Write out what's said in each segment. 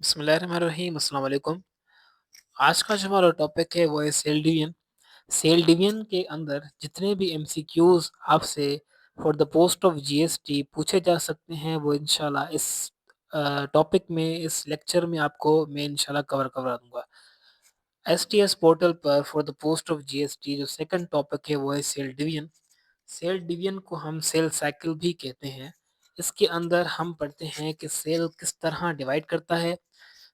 बिस्मिल्लाहिर्रहमानिर्रहीम अस्सलाम वालेकुम। आज का जो हमारा टॉपिक है वो है सेल डिवीजन। सेल डिवीजन के अंदर जितने भी एमसीक्यूज आपसे for the post of GST पूछे जा सकते हैं वो इंशाल्लाह इस टॉपिक में इस लेक्चर में आपको मैं इंशाल्लाह कवर करवा दूंगा। एसटीएस पोर्टल पर for the post of GST जो सेकंड टॉपिक है वो है सेल डिवीजन। सेल डिवीजन को हम सेल साइकिल भी कहते हैं। इसके अंदर हम पढ़ते हैं कि सेल किस तरह डिवाइड करता है।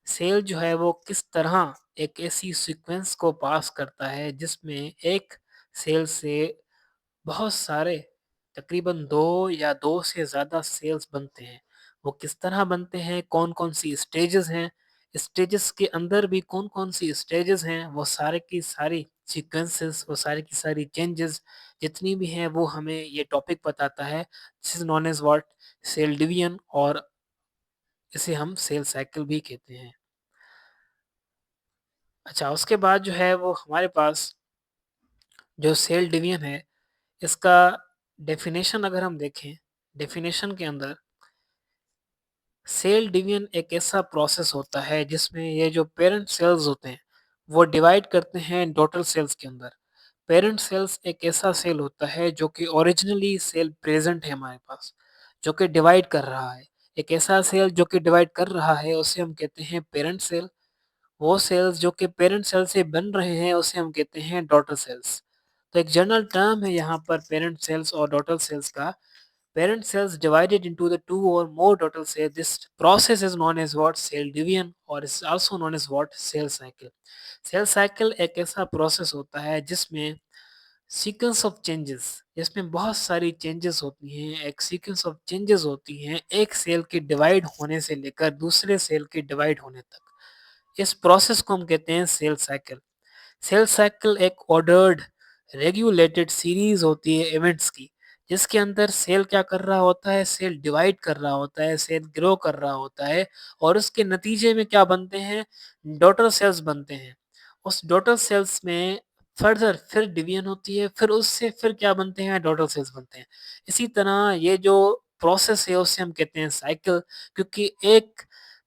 सेल जो है वो किस तरह एक ऐसी सीक्वेंस को पास करता है जिसमें एक सेल से बहुत सारे तकरीबन 2 या 2 से ज़्यादा सेल्स बनते हैं। वो किस तरह बनते हैं, कौन-कौन सी स्टेजेस हैं, स्टेजेस के अंदर भी कौन-कौन सी स्टेजेस हैं, वो सारे की सारी सीक्वेंसेस, वो सारी की सारी चेंजेस जितनी भी हैं वो हमें ये टॉपिक बताता है। This is known as what cell division और इसे हम सेल साइकिल भी कहते हैं। अच्छा, उसके बाद जो है वो हमारे पास जो सेल डिवीजन है, इसका डेफ़िनेशन अगर हम देखें, डेफ़िनेशन के अंदर सेल डिवीजन एक ऐसा प्रोसेस होता है जिसमें ये जो पेरेंट सेल्स होते हैं, वो डिवाइड करते हैं डॉटर सेल्स के अंदर। पेरेंट सेल्स एक ऐसा सेल होता है जो कि ओरिजिनली सेल प्रेज़ेंट है हमारे पास, जो कि डिवाइड कर रहा है। एक ऐसा सेल जो कि डिवाइड कर रहा है उसे हम कहते हैं पेरेंट सेल। वो सेल्स जो कि पेरेंट सेल से बन रहे हैं उसे हम कहते हैं डॉटर सेल्स। तो एक जनरल टर्म है यहाँ पर पेरेंट सेल्स और डॉटर सेल्स का। Parent cells divided into the two or more daughter cells. This process is known as what cell division और is also known as what cell cycle. Cell cycle एक ऐसा process होता है जिसमें sequence of changes, जिसमें बहुत सारी changes होती हैं, एक सीक्वेंस ऑफ चेंजेस होती हैं एक सेल के डिवाइड होने से लेकर दूसरे सेल के डिवाइड होने तक। इस प्रोसेस को हम कहते हैं सेल साइकिल। सेल साइकिल एक ऑर्डर्ड रेगुलेटेड सीरीज होती है इवेंट्स की, जिसके अंदर सेल क्या कर रहा होता है, सेल डिवाइड कर रहा होता है, सेल ग्रो कर रहा होता है और उसके नतीजे में क्या बनते हैं, डॉटर सेल्स बनते हैं। उस डॉटर सेल्स में फर्दर फिर डिवीजन होती है, फिर उससे फिर क्या बनते हैं, डॉटर सेल्स बनते हैं। इसी तरह ये जो प्रोसेस है उसे हम कहते हैं साइकिल, क्योंकि एक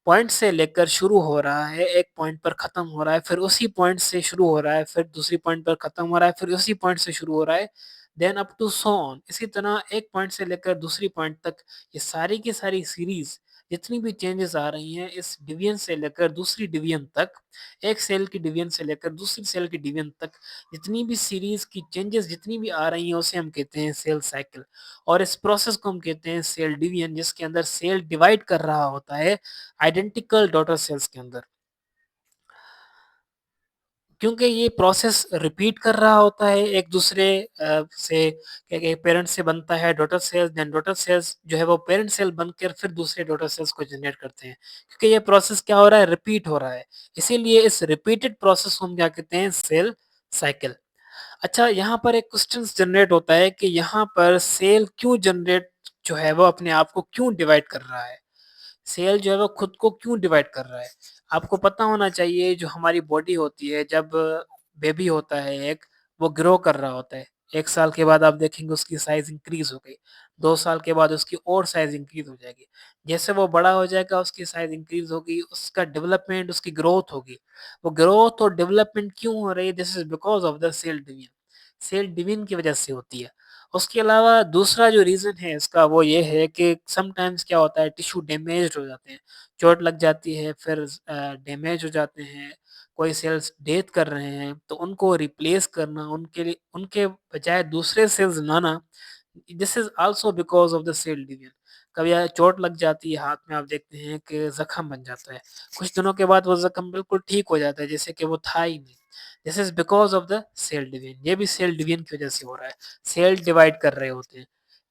पॉइंट से लेकर शुरू हो रहा है, एक पॉइंट पर खत्म हो रहा है, फिर उसी पॉइंट से शुरू हो रहा है, फिर दूसरी पॉइंट पर खत्म हो रहा है, फिर उसी पॉइंट से शुरू हो रहा है, then up to so on. इसी तरह एक पॉइंट से लेकर दूसरी पॉइंट तक ये सारी की सारी सीरीज जितनी भी चेंजेस आ रही हैं इस डिवीजन से लेकर दूसरी डिवीजन तक, एक सेल की डिवीजन से लेकर दूसरी सेल की डिवीजन तक जितनी भी सीरीज की चेंजेस जितनी भी आ रही हैं उसे हम कहते हैं सेल साइकिल। और इस प्रोसेस को हम कहते हैं सेल डिवीजन, जिसके अंदर सेल डिवाइड कर रहा होता है आइडेंटिकल डॉटर सेल्स के अंदर। क्योंकि ये प्रोसेस रिपीट कर रहा होता है एक दूसरे से, क्या कहते पेरेंट से बनता है daughter cells, then daughter cells जो है वो पेरेंट सेल बनकर फिर दूसरे डॉटर सेल्स को जनरेट करते हैं, क्योंकि ये प्रोसेस क्या हो रहा है, रिपीट हो रहा है। इसीलिए इस रिपीटेड प्रोसेस को हम क्या कहते हैं, सेल साइकिल। अच्छा, यहाँ पर एक क्वेश्चन जनरेट होता है कि यहाँ पर सेल क्यों जनरेट जो है वो अपने आप को क्यों डिवाइड कर रहा है, सेल जो है वो खुद को क्यों डिवाइड कर रहा है। आपको पता होना चाहिए जो हमारी बॉडी होती है, जब बेबी होता है एक, वो ग्रो कर रहा होता है। 1 साल के बाद आप देखेंगे उसकी साइज़ इंक्रीज़ हो गई, 2 साल के बाद उसकी और साइज़ इंक्रीज़ हो जाएगी। जैसे वो बड़ा हो जाएगा उसकी साइज़ इंक्रीज़ होगी, उसका डेवलपमेंट, उसकी ग्रोथ होगी। वो ग्रोथ और डेवलपमेंट क्यों हो रही है, this is because of the cell division. Cell division की वजह से होती है। उसके अलावा दूसरा जो रीज़न है इसका वो ये है कि समटाइम्स क्या होता है, टिश्यू डैमेज्ड हो जाते हैं, चोट लग जाती है, फिर डैमेज हो जाते हैं, कोई सेल्स डेथ कर रहे हैं, तो उनको रिप्लेस करना, उनके लिए उनके बजाय दूसरे सेल्स लाना, this is also because of the cell division. कभी चोट लग जाती है हाथ में, आप देखते हैं कि ज़ख्म बन जाता है, कुछ दिनों के बाद वो ज़ख्म बिल्कुल ठीक हो जाता है जैसे कि वो था ही नहीं। This is because of the cell division, ये भी सेल डिवीजन की वजह से हो रहा है, सेल डिवाइड कर रहे होते हैं।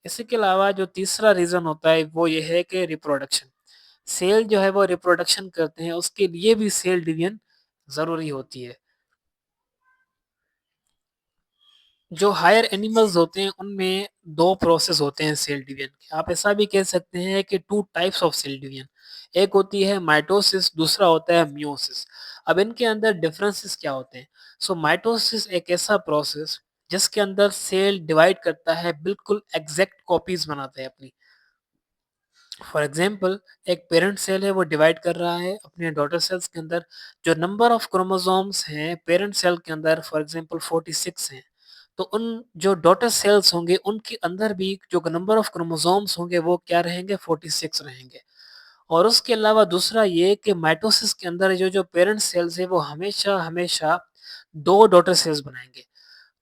इसी के अलावा जो तीसरा रीज़न होता है वो ये है कि रिप्रोडक्शन। सेल जो है वो रिप्रोडक्शन करते हैं, उसके लिए भी सेल डिवीजन ज़रूरी होती है। जो हायर एनिमल्स होते हैं उनमें 2 प्रोसेस होते हैं सेल डिवीजन के। आप ऐसा भी कह सकते हैं कि 2 टाइप्स ऑफ सेल डिवीजन। एक होती है माइटोसिस, दूसरा होता है मियोसिस। अब इनके अंदर डिफरेंसेस क्या होते हैं? सो माइटोसिस एक ऐसा प्रोसेस जिसके अंदर सेल डिवाइड करता है, बिल्कुल एग्ज़ैक्ट कॉपीज़ बनाता है अपनी। फॉर एग्जांपल एक पेरेंट सेल है वो डिवाइड कर रहा है अपने डॉटर सेल्स के अंदर जो नंबर ऑफ क्रोमोसोम्स हैं पेरेंट सेल के अंदर फॉर एग्जांपल 46 हैं। तो उन जो डॉटर सेल्स होंगे उनके अंदर भी जो नंबर ऑफ क्रोमोसोम्स होंगे वो क्या रहेंगे 46 रहेंगे। और उसके अलावा दूसरा ये कि माइटोसिस के अंदर जो पेरेंट सेल्स है वो हमेशा हमेशा 2 डॉटर सेल्स बनाएँगे।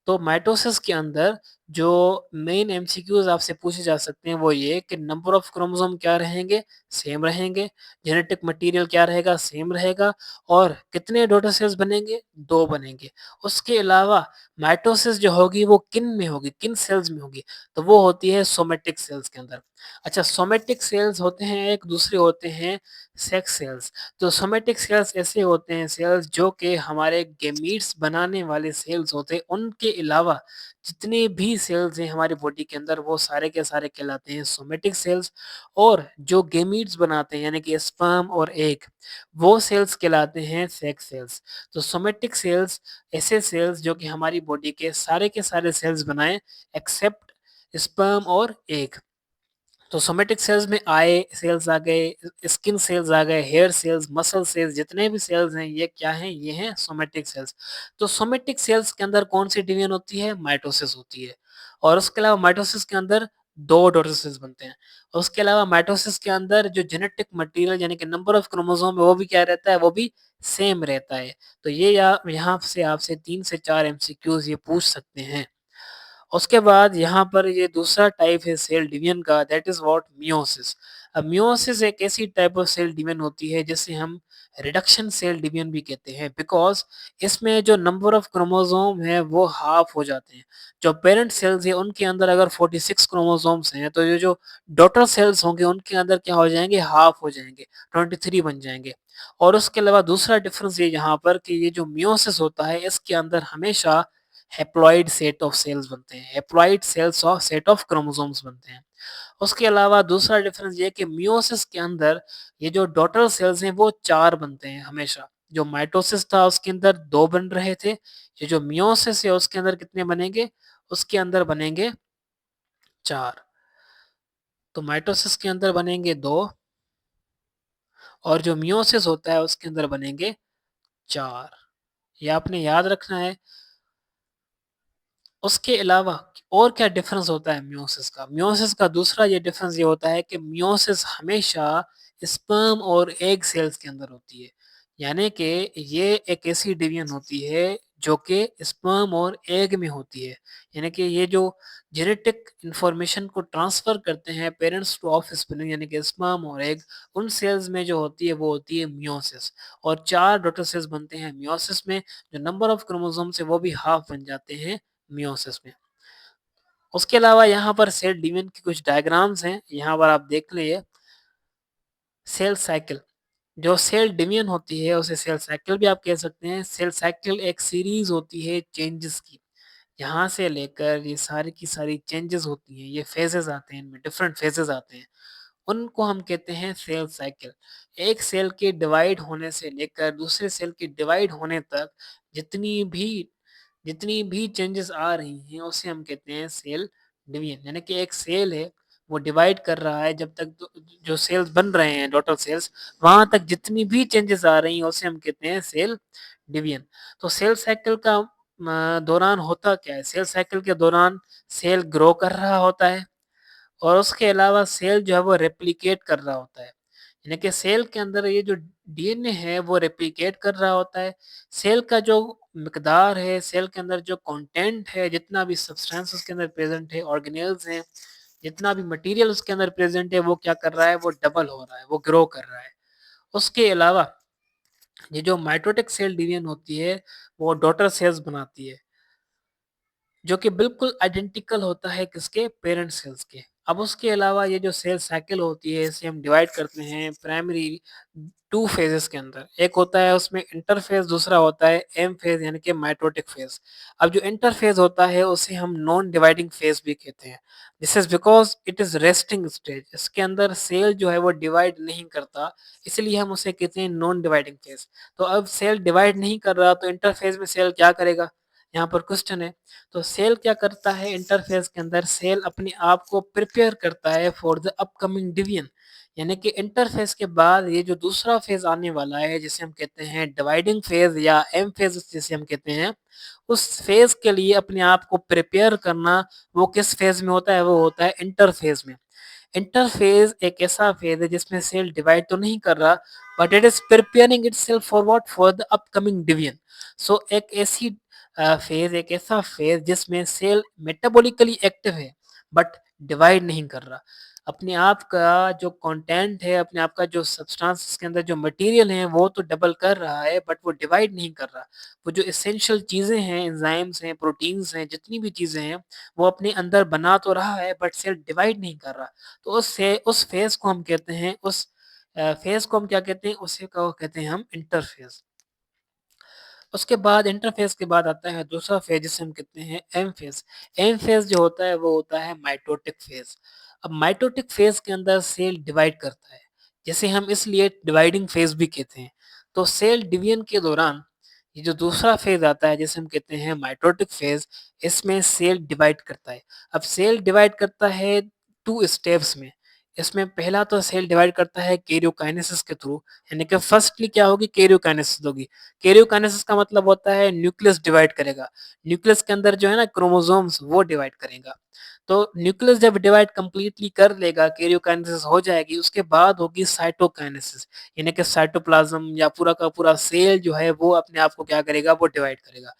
तो माइटोसिस के अंदर जो मेन एमसीक्यूज़ आपसे पूछे जा सकते हैं वो ये कि नंबर ऑफ क्रोमोसोम क्या रहेंगे? सेम रहेंगे। जेनेटिक मटीरियल क्या रहेगा? सेम रहेगा। और कितने डॉटर सेल्स बनेंगे? 2 बनेंगे। उसके अलावा माइटोसिस जो होगी वो किन में होगी? किन सेल्स में होगी? तो वो होती है सोमैटिक सेल्स के अंदर। अच्छा सोमैटिक सेल्स होते हैं एक, दूसरे होते हैं सेक्स सेल्स। तो सोमैटिक सेल्स ऐसे होते हैं सेल्स जो कि हमारे गैमीट्स बनाने वाले सेल्स होते हैं। उनके अलावा जितने भी सेल्स हैं हमारी बॉडी के अंदर वो सारे के सारे कहलाते हैं सोमैटिक सेल्स। और जो गैमीट्स बनाते हैं यानी कि स्पर्म और एग वो सेल्स कहलाते हैं सेक्स सेल्स। तो सोमैटिक सेल्स ऐसे सेल्स जो कि हमारी बॉडी के सारे सेल्स बनाएं एक्सेप्ट स्पर्म और एग। तो सोमैटिक सेल्स में आई सेल्स आ गए, स्किन सेल्स आ गए, हेयर सेल्स, मसल सेल्स जितने भी सेल्स हैं ये क्या हैं? ये हैं सोमैटिक सेल्स। तो सोमैटिक सेल्स के अंदर कौन-सी डिवीजन होती है? माइटोसिस होती है। और उसके अलावा माइटोसिस के अंदर 2 डॉटर सेल्स बनते हैं। और उसके अलावा माइटोसिस के अंदर जो जेनेटिक मटीरियल यानी कि नंबर ऑफ क्रोमोसोम है वो भी क्या रहता है? वो भी सेम रहता है। तो ये यहाँ से आपसे 3 से 4 एमसीक्यूज़ ये पूछ सकते हैं। उसके बाद यहाँ पर ये दूसरा टाइप है सेल डिवीजन का दैट इज़ व्हाट मियोसिस। अब मियोसिस एक ऐसी टाइप ऑफ सेल डिवीजन होती है जिसे हम रिडक्शन सेल डिवीजन भी कहते हैं बिकॉज़ इसमें जो नंबर ऑफ क्रोमोसोम है वो हाफ हो जाते हैं। जो पेरेंट सेल्स है उनके अंदर अगर 46 क्रोमोसोम्स हैं तो ये जो डॉटर सेल्स होंगे उनके अंदर क्या हो जाएँगे? हाफ हो जाएँगे, 23 बन जाएँगे। और उसके अलावा दूसरा डिफरेंस ये यहाँ पर कि ये जो मियोसिस होता है इसके अंदर हमेशा हैप्लॉइड सेट ऑफ सेल्स बनते हैं। Haploid cells of set of chromosomes बनते हैं। उसके अलावा दूसरा डिफरेंस ये है कि मियोसिस के अंदर ये जो डॉटर सेल्स हैं वो 4 बनते हैं हमेशा। जो माइटोसिस था उसके अंदर 2 बन रहे थे। ये जो मियोसिस है उसके अंदर कितने बनेंगे? उसके अंदर बनेंगे 4। तो माइटोसिस के अंदर बनेंगे 2 और जो मियोसिस होता है उसके अंदर बनेंगे 4। ये आपने याद रखना है। उसके अलावा और क्या डिफरेंस होता है मियोसिस का? मियोसिस का दूसरा ये डिफरेंस ये होता है कि मियोसिस हमेशा स्पर्म और एग सेल्स के अंदर होती है। यानी कि ये एक ऐसी डिवीजन होती है जो कि स्पर्म और एग में होती है। यानी कि ये जो जेनेटिक इन्फॉर्मेशन को ट्रांसफ़र करते हैं पेरेंट्स टू ऑफस्प्रिंग यानी कि स्पर्म और एग उन सेल्स में जो होती है वो होती है मियोसिस। और 4 डॉटर सेल्स बनते हैं मियोसिस में। जो नंबर ऑफ क्रोमोसोम्स है वो भी हाफ बन जाते हैं मियोसिस में। उसके अलावा यहाँ पर सेल डिवीजन की कुछ डायग्राम्स हैं, यहाँ पर आप देख लीजिए। सेल साइकिल, जो सेल डिवीजन होती है उसे सेल साइकिल भी आप कह सकते हैं। सेल साइकिल एक सीरीज़ होती है चेंजेस की। यहाँ से लेकर ये सारी की सारी चेंजेस होती हैं, ये फेजेज़ आते हैं, इनमें डिफरेंट फेजेज़ आते हैं। उनको हम कहते हैं सेल साइकिल। एक सेल के डिवाइड होने से लेकर दूसरे सेल के डिवाइड होने तक जितनी भी जितनी भी चेंजेस आ रही हैं उसे हम कहते हैं सेल डिवीजन। यानी कि एक सेल है वो डिवाइड कर रहा है जब तक जो सेल्स बन रहे हैं डॉटर सेल्स वहाँ तक जितनी भी चेंजेस आ रही हैं उसे हम कहते हैं सेल डिवीजन। तो सेल साइकिल का दौरान होता क्या है? सेल साइकिल के दौरान सेल ग्रो कर रहा होता है और उसके अलावा सेल जो है वो रेप्लिकेट कर रहा होता है। यानी कि सेल के अंदर ये जो डीएनए है वो रेप्लिकेट कर रहा होता है। सेल का जो मिकदार है, सेल के अंदर जो कंटेंट है, जितना भी सब्सटेंस उसके अंदर प्रेज़ेंट है, ऑर्गेनेल्स हैं, जितना भी मटेरियल उसके अंदर प्रेज़ेंट है वो क्या कर रहा है? वो डबल हो रहा है, वो ग्रो कर रहा है। उसके अलावा ये जो माइटोटिक सेल डिवीजन होती है वो डॉटर सेल्स बनाती है। जो कि बिल्कुल आइडेंटिकल होता है किसके? पेरेंट सेल्स के। अब उसके अलावा ये जो सेल साइकिल होती है इसे हम डिवाइड करते हैं प्राइमरी 2 फेजेस के अंदर। एक होता है उसमें इंटरफ़ेज़, दूसरा होता है एम फ़ेज़ यानी कि माइटोटिक फ़ेज़। अब जो इंटरफ़ेज़ होता है उसे हम नॉन डिवाइडिंग फ़ेज़ भी कहते हैं। This is because it is resting stage. इसके अंदर सेल जो है वो डिवाइड नहीं करता, इसलिए हम उसे कहते हैं नॉन डिवाइडिंग फ़ेज़। तो अब सेल डिवाइड नहीं कर रहा तो इंटरफ़ेज़ में सेल क्या करेगा? यहाँ पर क्वेश्चन है। तो सेल क्या करता है इंटरफ़ेज़ के अंदर? सेल अपने आप को प्रिपेयर करता है फॉर द अपकमिंग डिवीजन। यानी कि इंटरफ़ेज़ के बाद ये जो दूसरा फ़ेज़ आने वाला है, जिसे हम कहते हैं डिवाइडिंग फ़ेज़ या एम फ़ेज़ जिसे हम कहते हैं, उस फ़ेज़ के लिए अपने आप को प्रिपेयर करना, वो किस फ़ेज़ में होता है? वो होता है इंटरफ़ेज़ में। इंटरफ़ेज़ एक ऐसा फ़ेज़ है जिसमें सेल डिवाइड तो नहीं कर रहा, but it is preparing itself for what? For the upcoming division. So एक ऐसी फ़ेज़ एक ऐसा फ़ेज़ जिसमें सेल मेटाबॉलिकली एक्टिव है, बट डिवाइड नहीं कर रहा। अपने आप का जो कंटेंट है, अपने आप का जो सब्सटेंस इसके अंदर जो मटेरियल है, वो तो डबल कर रहा है, बट वो डिवाइड नहीं कर रहा। वो जो एसेंशियल चीज़ें हैं, एंजाइम्स हैं, प्रोटीन्स हैं, जितनी भी चीज़ें हैं, वो अपने अंदर बना तो रहा है, बट सेल डिवाइड नहीं कर रहा। तो उस फ़ेज़ को हम कहते हैं, उस फ़ेज़ को हम क्या कहते हैं? उसी को कहते हैं हम इंटरफ़ेज़। उसके बाद इंटरफ़ेज़ के बाद आता है दूसरा फ़ेज़ जिसे हम कहते हैं एम फ़ेज़। एम फ़ेज़ जो होता है वो होता है माइटोटिक फ़ेज़। अब माइटोटिक फ़ेज़ के अंदर सेल डिवाइड करता है, जिसे हम इसलिए डिवाइडिंग फ़ेज़ भी कहते हैं। तो सेल डिवीज़न के दौरान ये जो दूसरा फ़ेज़ आता है जिसे हम कहते हैं माइटोटिक फ़ेज़, इसमें सेल डिवाइड करता है। अब सेल डिवाइड करता है 2 स्टेप्स में। इसमें पहला तो सेल डिवाइड करता है कैरियोकाइनेसिस के थ्रू, यानी कि फर्स्टली क्या होगी? कैरियोकाइनेसिस होगी। कैरियोकाइनेसिस का मतलब होता है न्यूक्लियस डिवाइड करेगा। न्यूक्लियस के अंदर जो है ना क्रोमोसोम्स वो डिवाइड करेगा। तो न्यूक्लियस जब डिवाइड कंप्लीटली कर लेगा, कैरियोकाइनेसिस हो जाएगी, उसके बाद होगी साइटोकाइनेसिस, यानी कि साइटोप्लाज़्म या पूरा का पूरा सेल जो है वो अपने आप को क्या करेगा? वो डिवाइड करेगा।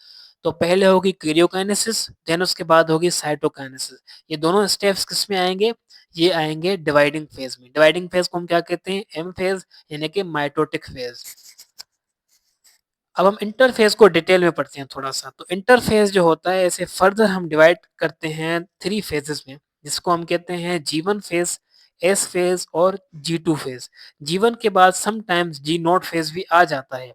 तो पहले होगी कैरियोकाइनेसिस, देन उसके बाद होगी साइटोकाइनेसिस। ये दोनों स्टेप्स किसमें आएँगे? ये आएँगे डिवाइडिंग फ़ेज़ में। डिवाइडिंग फ़ेज़ को हम क्या कहते हैं? एम फ़ेज़, यानी कि माइटोटिक फ़ेज़। अब हम इंटरफ़ेस को डिटेल में पढ़ते हैं थोड़ा-सा। तो इंटरफ़ेस जो होता है इसे फ़र्दर हम डिवाइड करते हैं 3 फ़ेज़ेज़ में, जिसको हम कहते हैं G1 फ़ेज़, S फ़ेज़ और G2 फ़ेज़। G1 के बाद समटाइम्स G0 फ़ेज़ भी आ जाता है।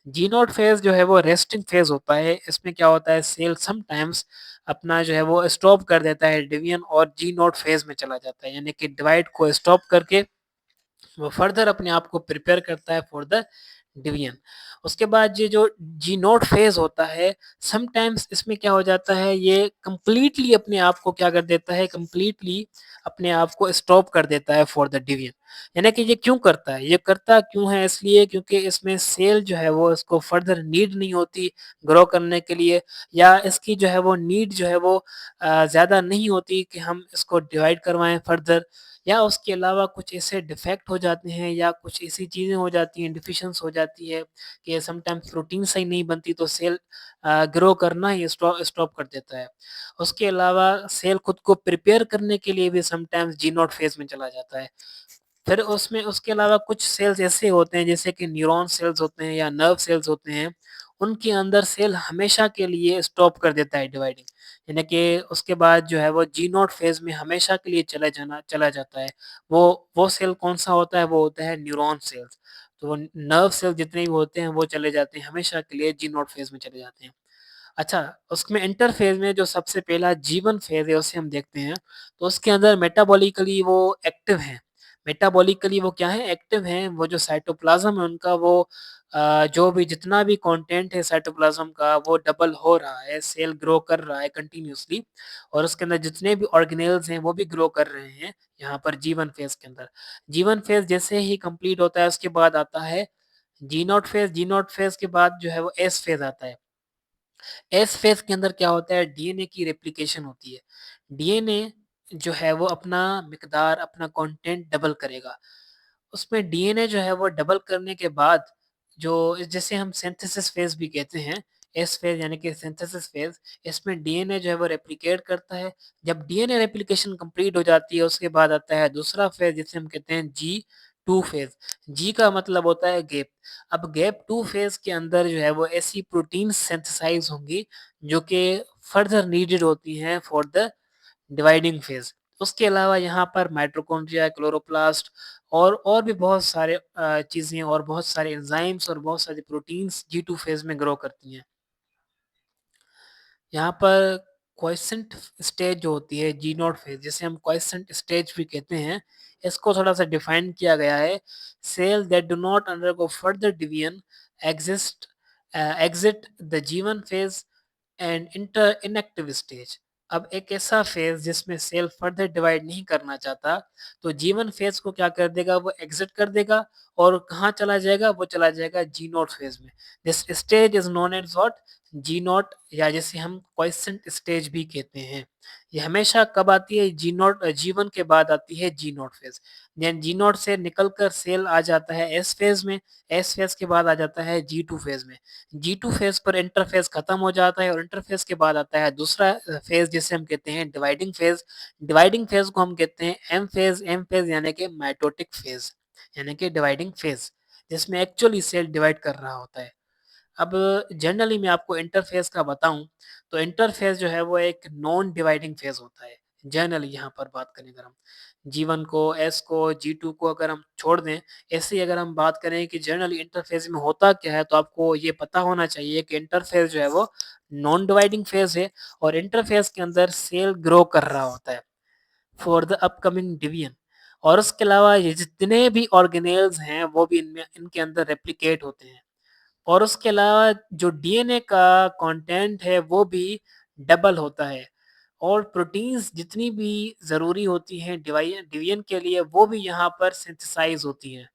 G0 फ़ेज़ जो है वो रेस्टिंग फ़ेज़ होता है। इसमें क्या होता है सेल समटाइम्स अपना जो है वो स्टॉप कर देता है डिवीज़न और G0 फ़ेज़ में चला जाता है। यानी कि डिवाइड को स्टॉप करके वो फर्दर अपने आप को प्रिपेयर करता है फॉर द डिवीजन। उसके बाद ये जो जी नोट फेज़ होता है, समटाइम्स इसमें क्या हो जाता है, ये कंप्लीटली अपने आप को क्या कर देता है, कंप्लीटली अपने आप को स्टॉप कर देता है फॉर द डिवीजन। यानी कि ये क्यों करता है? ये करता क्यों है? इसलिए क्योंकि इसमें सेल जो है वो इसको फर्दर नीड नहीं होती ग्रो करने के लिए, या इसकी जो है वो नीड जो है वो ज़्यादा नहीं होती कि हम इसको डिवाइड करवाएँ फर्दर, या उसके अलावा कुछ ऐसे डिफेक्ट हो जाते हैं या कुछ ऐसी चीज़ें हो जाती हैं, डिफिशिएंस हो जाती है कि समटाइम्स प्रोटीन सही नहीं बनती, तो सेल ग्रो करना ही स्टॉप कर देता है। उसके अलावा सेल खुद को प्रिपेयर करने के लिए भी समटाइम्स जी नॉट फेज़ में चला जाता है। फिर उसमें उसके अलावा कुछ सेल्स ऐसे होते हैं जैसे कि न्यूरॉन सेल्स होते हैं या नर्व सेल्स होते हैं, उनके अंदर सेल हमेशा के लिए स्टॉप कर देता है डिवाइडिंग। यानी कि उसके बाद जो है वो जी नॉट फेज़ में हमेशा के लिए चला जाता है। वो सेल कौन-सा होता है? वो होता है न्यूरॉन सेल्स। तो वो नर्व सेल्स जितने भी होते हैं वो चले जाते हैं हमेशा के लिए जी नॉट फेज़ में चले जाते हैं। अच्छा, उसमें इंटर फ़ेज़ में जो सबसे पहला G1 फ़ेज़ है उसे हम देखते हैं, तो उसके अंदर मेटाबॉलिकली वो एक्टिव हैं। मेटाबॉलिकली वो क्या है? एक्टिव हैं, वो जो साइटोप्लाज़्म है उनका वो जो भी जितना भी कंटेंट है साइटोप्लाज़्म का वो डबल हो रहा है, सेल ग्रो कर रहा है कंटीन्यूअसली, और उसके अंदर जितने भी ऑर्गेनेल्स हैं वो भी ग्रो कर रहे हैं यहाँ पर G1 फ़ेज़ के अंदर। G1 फ़ेज़ जैसे ही कंप्लीट होता है उसके बाद आता है G0 फ़ेज़, G0 फ़ेज़ के बाद जो है वो S फ़ेज़ आता है। एस फेज़ के अंदर क्या होता है, डीएनए की रेप्लिकेशन होती है। डीएनए जो है वो अपना मिकदार, अपना कंटेंट डबल करेगा। उसमें डीएनए जो है वो डबल करने के बाद जो जिसे हम सिंथेसिस फेज़ भी कहते हैं, एस फेज़ यानी कि सिंथेसिस फेज़, इसमें डीएनए जो है वो रेप्लिकेट करता है। जब डीएनए रेप्लिकेशन कंप्लीट हो जाती है उसके बाद आता है दूसरा फेज़ जिसे हम कहते हैं जी2 फेज़। जी का मतलब होता है गैप। अब गैप 2 फेज़ के अंदर जो है वो ऐसी प्रोटीन सिंथेसाइज़ होंगी जो कि फर्दर नीडेड होती हैं फॉर द डिवाइडिंग फेज़। उसके अलावा यहाँ पर माइटोकॉन्ड्रिया, क्लोरोप्लास्ट और भी बहुत सारे चीज़ें और बहुत सारे एंजाइम्स और बहुत सारी प्रोटीन्स जी2 फेज़ में ग्रो करती हैं। यहाँ पर क्वाइसेंट स्टेज जो होती है जी नॉट फेज़, जिसे हम क्वाइसेंट स्टेज भी कहते हैं, इसको थोड़ा-सा डिफाइन किया गया है। Cell that do not undergo further division exist exit the G1 phase and inter inactive stage. अब एक ऐसा फ़ेज़ जिसमें सेल फर्दर डिवाइड नहीं करना चाहता, तो G1 फ़ेज़ को क्या कर देगा, वो एग्ज़िट कर देगा और कहाँ चला जाएगा, वो चला जाएगा G0 फ़ेज़ में। This stage is known as what? G0, या जिसे हम क्वाइसेंट स्टेज भी कहते हैं। ये हमेशा कब आती है? G1 के बाद आती है G0 फ़ेज़। देन G0 से निकल कर सेल आ जाता है S फ़ेज़ में, S फ़ेज़ के बाद आ जाता है G2 फ़ेज़ में। G2 फ़ेज़ पर इंटरफ़ेज़ खत्म हो जाता है और इंटरफ़ेज़ के बाद आता है दूसरा फ़ेज़ जिसे हम कहते हैं डिवाइडिंग फ़ेज़। डिवाइडिंग फ़ेज़ को हम कहते हैं M फ़ेज़ यानी कि माइटोटिक फ़ेज़, यानी कि डिवाइडिंग फ़ेज़, जिसमें एक्चुअली सेल डिवाइड कर रहा होता है। अब जनरली मैं आपको इंटरफ़ेज़ का बताऊँ, तो इंटरफ़ेज़ जो है वो एक नॉन डिवाइडिंग फ़ेज़ होता है। जनरली यहाँ पर बात करें अगर हम G1 को, S को, G2 को अगर हम छोड़ दें, ऐसे ही अगर हम बात करें कि जनरली इंटरफ़ेज़ में होता क्या है, तो आपको ये पता होना चाहिए कि इंटरफ़ेज़ जो है वो नॉन डिवाइडिंग फ़ेज़ है और इंटरफ़ेज़ के अंदर सेल ग्रो कर रहा होता है फॉर द अपकमिंग डिवीजन। और उसके अलावा ये जितने भी ऑर्गेनेल्स हैं, वो भी इनमें इनके अंदर रेप्लिकेट होते हैं। और उसके अलावा जो डीएनए का कंटेंट है वो भी डबल होता है और प्रोटीन्स जितनी भी ज़रूरी होती हैं डिवीजन के लिए वो भी यहाँ पर सिंथेसाइज़ होती हैं।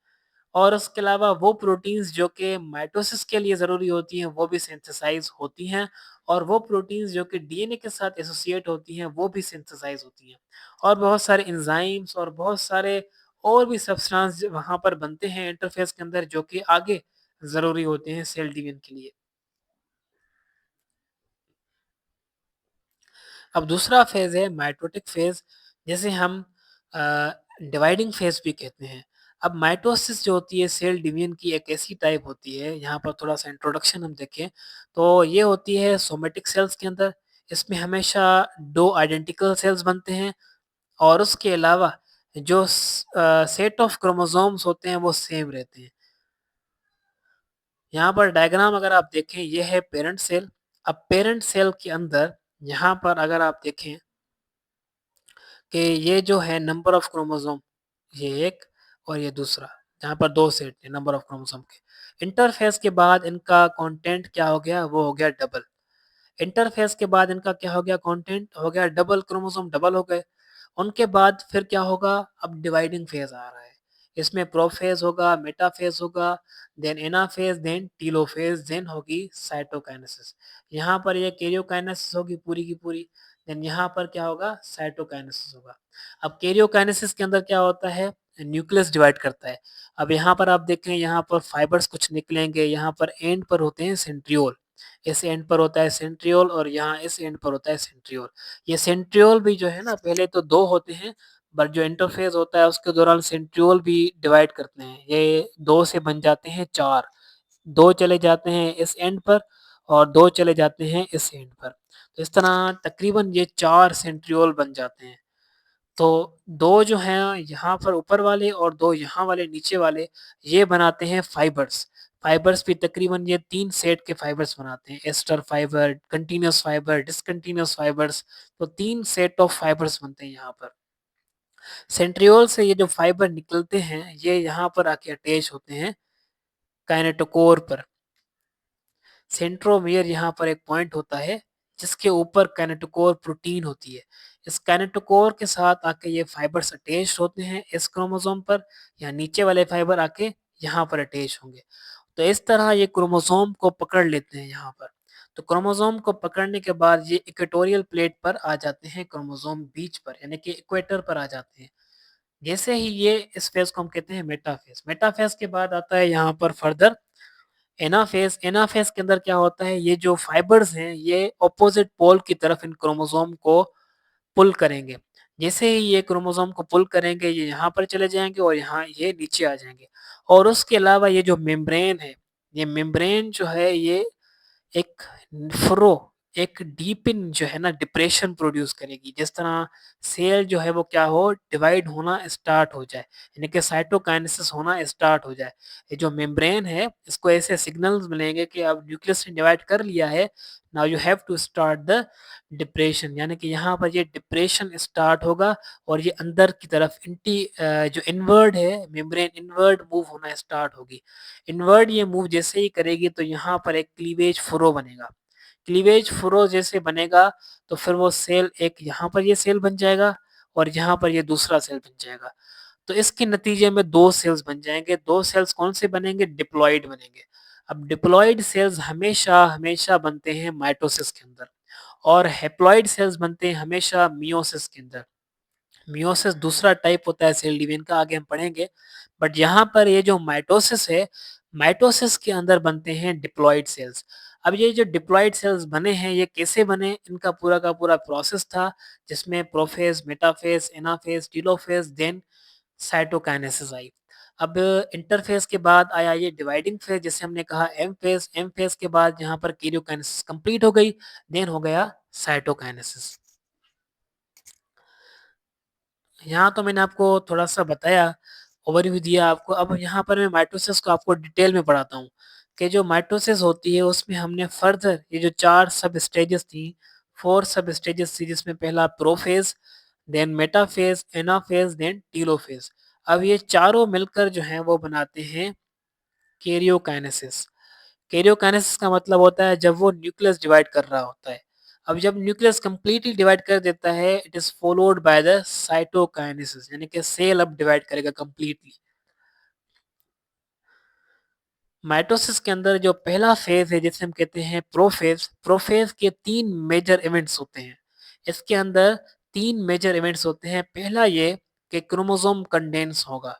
और उसके अलावा वो प्रोटीन्स जो कि माइटोसिस के लिए ज़रूरी होती हैं वो भी सिंथेसाइज़ होती हैं और वो प्रोटीन्स जो कि डीएनए के साथ एसोसिएट होती हैं वो भी सिंथेसाइज़ होती हैं। और बहुत सारे एंजाइम्स और बहुत सारे और भी सब्सटेंस वहाँ पर बनते हैं इंटरफ़ेस के अंदर जो कि आगे ज़रूरी होते हैं सेल डिवीजन के लिए। अब दूसरा फ़ेज़ है माइटोटिक फ़ेज़, जिसे हम अ, डिवाइडिंग फ़ेज़ भी कहते हैं। अब माइटोसिस जो होती है सेल डिवीजन की एक ऐसी टाइप होती है, यहाँ पर थोड़ा-सा इंट्रोडक्शन हम देखें, तो ये होती है सोमैटिक सेल्स के अंदर। इसमें हमेशा 2 आइडेंटिकल सेल्स बनते हैं और उसके अलावा जो सेट ऑफ क्रोमोसोम्स होते हैं वो सेम रहते हैं। यहाँ पर डायग्राम अगर आप देखें, ये है पेरेंट सेल। अब पेरेंट सेल के अंदर यहाँ पर अगर आप देखें कि ये जो है नंबर ऑफ क्रोमोसोम, ये एक और ये दूसरा, जहाँ पर 2 सेट है नंबर ऑफ क्रोमोसोम के। इंटरफ़ेज़ के बाद इनका कंटेंट क्या हो गया? वो हो गया डबल। इंटरफ़ेज़ के बाद इनका क्या हो गया? कंटेंट हो गया डबल, क्रोमोसोम डबल हो गए। उनके बाद फिर क्या होगा? अब डिवाइडिंग फ़ेज़ आ रहा है। इसमें प्रोफ़ेज़ होगा, मेटाफ़ेज़ होगा, देन एनाफ़ेज़, देन टीलोफ़ेज़, देन होगी साइटोकाइनेसिस। यहाँ पर ये कैरियोकाइनेसिस होगी पूरी की पूरी, देन यहाँ पर क्या होगा? साइटोकाइनेसिस होगा। अब कैरियोकाइनेसिस के अंदर क्या होता है? न्यूक्लियस डिवाइड करता है। अब यहाँ पर आप देखें, यहाँ पर फाइबर्स कुछ निकलेंगे, यहाँ पर एंड पर होते हैं सेंट्रियोल। इस एंड पर होता है सेंट्रियोल और यहाँ इस एंड पर होता है सेंट्रियोल। ये सेंट्रियोल भी जो है ना, पहले तो 2 होते हैं, बट जो इंटरफ़ेज़ होता है उसके दौरान सेंट्रियोल भी डिवाइड करते हैं। ये 2 से बन जाते हैं 4, 2 चले जाते हैं इस एंड पर और 2 चले जाते हैं इस एंड पर। तो इस तरह तकरीबन ये 4 सेंट्रियोल बन जाते हैं। तो 2 जो हैं यहाँ पर ऊपर वाले और 2 यहाँ वाले नीचे वाले, ये बनाते हैं फाइबर्स। फाइबर्स भी तकरीबन ये 3 सेट के फाइबर्स बनाते हैं, aster fibre, continuous fibre, discontinuous fibres. तो 3 सेट ऑफ फाइबर्स बनते हैं यहाँ पर। सेंट्रियोल से ये जो फाइबर निकलते हैं, ये यहाँ पर आके अटैच होते हैं काइनेटोकोर पर। सेंट्रोमियर यहाँ पर एक पॉइंट होता है, जिसके ऊपर काइनेटोकोर प्रोटीन होती है। इस काइनेटोकोर के साथ आके ये फाइबर्स अटैच्ड होते हैं इस क्रोमोसोम पर, या नीचे वाले फाइबर आके यहाँ पर अटैच होंगे। तो इस तरह ये क्रोमोसोम को पकड़ लेते हैं यहाँ पर। तो क्रोमोसोम को पकड़ने के बाद ये इक्वेटोरियल प्लेट पर आ जाते हैं, क्रोमोसोम बीच पर यानी कि इक्वेटर पर आ जाते हैं। जैसे ही ये इस फेज़ को हम कहते हैं मेटाफ़ेज़। मेटाफ़ेज़ के बाद आता है यहाँ पर फर्दर एनाफ़ेज़। एनाफ़ेज़ के अंदर क्या होता है, ये जो फाइबर्स हैं ये ऑपोज़िट पोल की तरफ इन क्रोमोसोम को पुल करेंगे। जैसे ही ये क्रोमोसोम को पुल करेंगे, ये यहाँ पर चले जाएँगे और यहाँ ये नीचे आ जाएँगे। और उसके अलावा ये जो मेम्ब्रेन है, ये मेम्ब्रेन जो है ये एक फ़ुर्रो, एक डीपिन जो है ना डिप्रेशन प्रोड्यूस करेगी। जिस तरह सेल जो है वो क्या हो, डिवाइड होना स्टार्ट हो जाए, यानी कि साइटोकाइनेसिस होना स्टार्ट हो जाए। ये जो मेम्ब्रेन है, इसको ऐसे सिग्नल्स मिलेंगे कि अब न्यूक्लियस ने डिवाइड कर लिया है, now you have to start the depression, यानी कि यहाँ पर ये डिप्रेशन स्टार्ट होगा और ये अंदर की तरफ जो इनवर्ड है, मेम्ब्रेन इनवर्ड मूव होना स्टार्ट होगी। इनवर्ड ये मूव जैसे ही करेगी तो यहाँ पर एक क्लीवेज फुरो बनेगा। क्लीवेज फुरो जैसे बनेगा तो फिर वो सेल एक यहाँ पर ये सेल बन जाएगा और यहाँ पर ये दूसरा सेल बन जाएगा। तो इसके नतीजे में 2 सेल्स बन जाएँगे। 2 सेल्स कौन से बनेंगे? डिप्लॉइड बनेंगे। अब डिप्लॉइड सेल्स हमेशा बनते हैं माइटोसिस के अंदर और हैप्लॉइड सेल्स बनते हैं हमेशा मियोसिस के अंदर। मियोसिस दूसरा टाइप होता है सेल डिवीजन का, आगे हम पढ़ेंगे। बट यहाँ पर ये जो माइटोसिस है, माइटोसिस के अंदर बनते हैं डिप्लॉइड सेल्स। अब ये जो डिप्लॉइड सेल्स बने हैं, ये कैसे बने? इनका पूरा का पूरा प्रोसेस था, जिसमें prophase, metaphase, anaphase, telophase, then cytokinesis आई। अब इंटरफ़ेज़ के बाद आया ये डिवाइडिंग फ़ेज़, जिसे हमने कहा एम फ़ेज़। एम फ़ेज़ के बाद यहाँ पर कैरियोकाइनेसिस कंप्लीट हो गई, देन हो गया साइटोकाइनेसिस। यहाँ तो मैंने आपको थोड़ा-सा बताया, ओवरव्यू दिया आपको। अब यहाँ पर मैं माइटोसिस को आपको डिटेल में पढ़ाता हूँ, कि जो माइटोसिस होती है उसमें हमने फर्दर ये जो 4 सब स्टेजेस थी, 4 सब स्टेजेस थी, जिसमें पहला prophase, then metaphase, anaphase, then telophase. अब ये चारों मिलकर जो हैं वो बनाते हैं कैरियोकाइनेसिस। कैरियोकाइनेसिस का मतलब होता है जब वो न्यूक्लियस डिवाइड कर रहा होता है। अब जब न्यूक्लियस कंप्लीटली डिवाइड कर देता है, it is followed by the cytokinesis, यानी कि सेल अब डिवाइड करेगा कंप्लीटली। माइटोसिस के अंदर जो पहला फेज़ है जिसे हम कहते हैं प्रोफेज़, प्रोफेज़ के 3 मेजर इवेंट्स होते हैं। इसके अंदर 3 मेजर इवेंट्स होते हैं। पहला ये कि क्रोमोसोम कंडेंस होगा।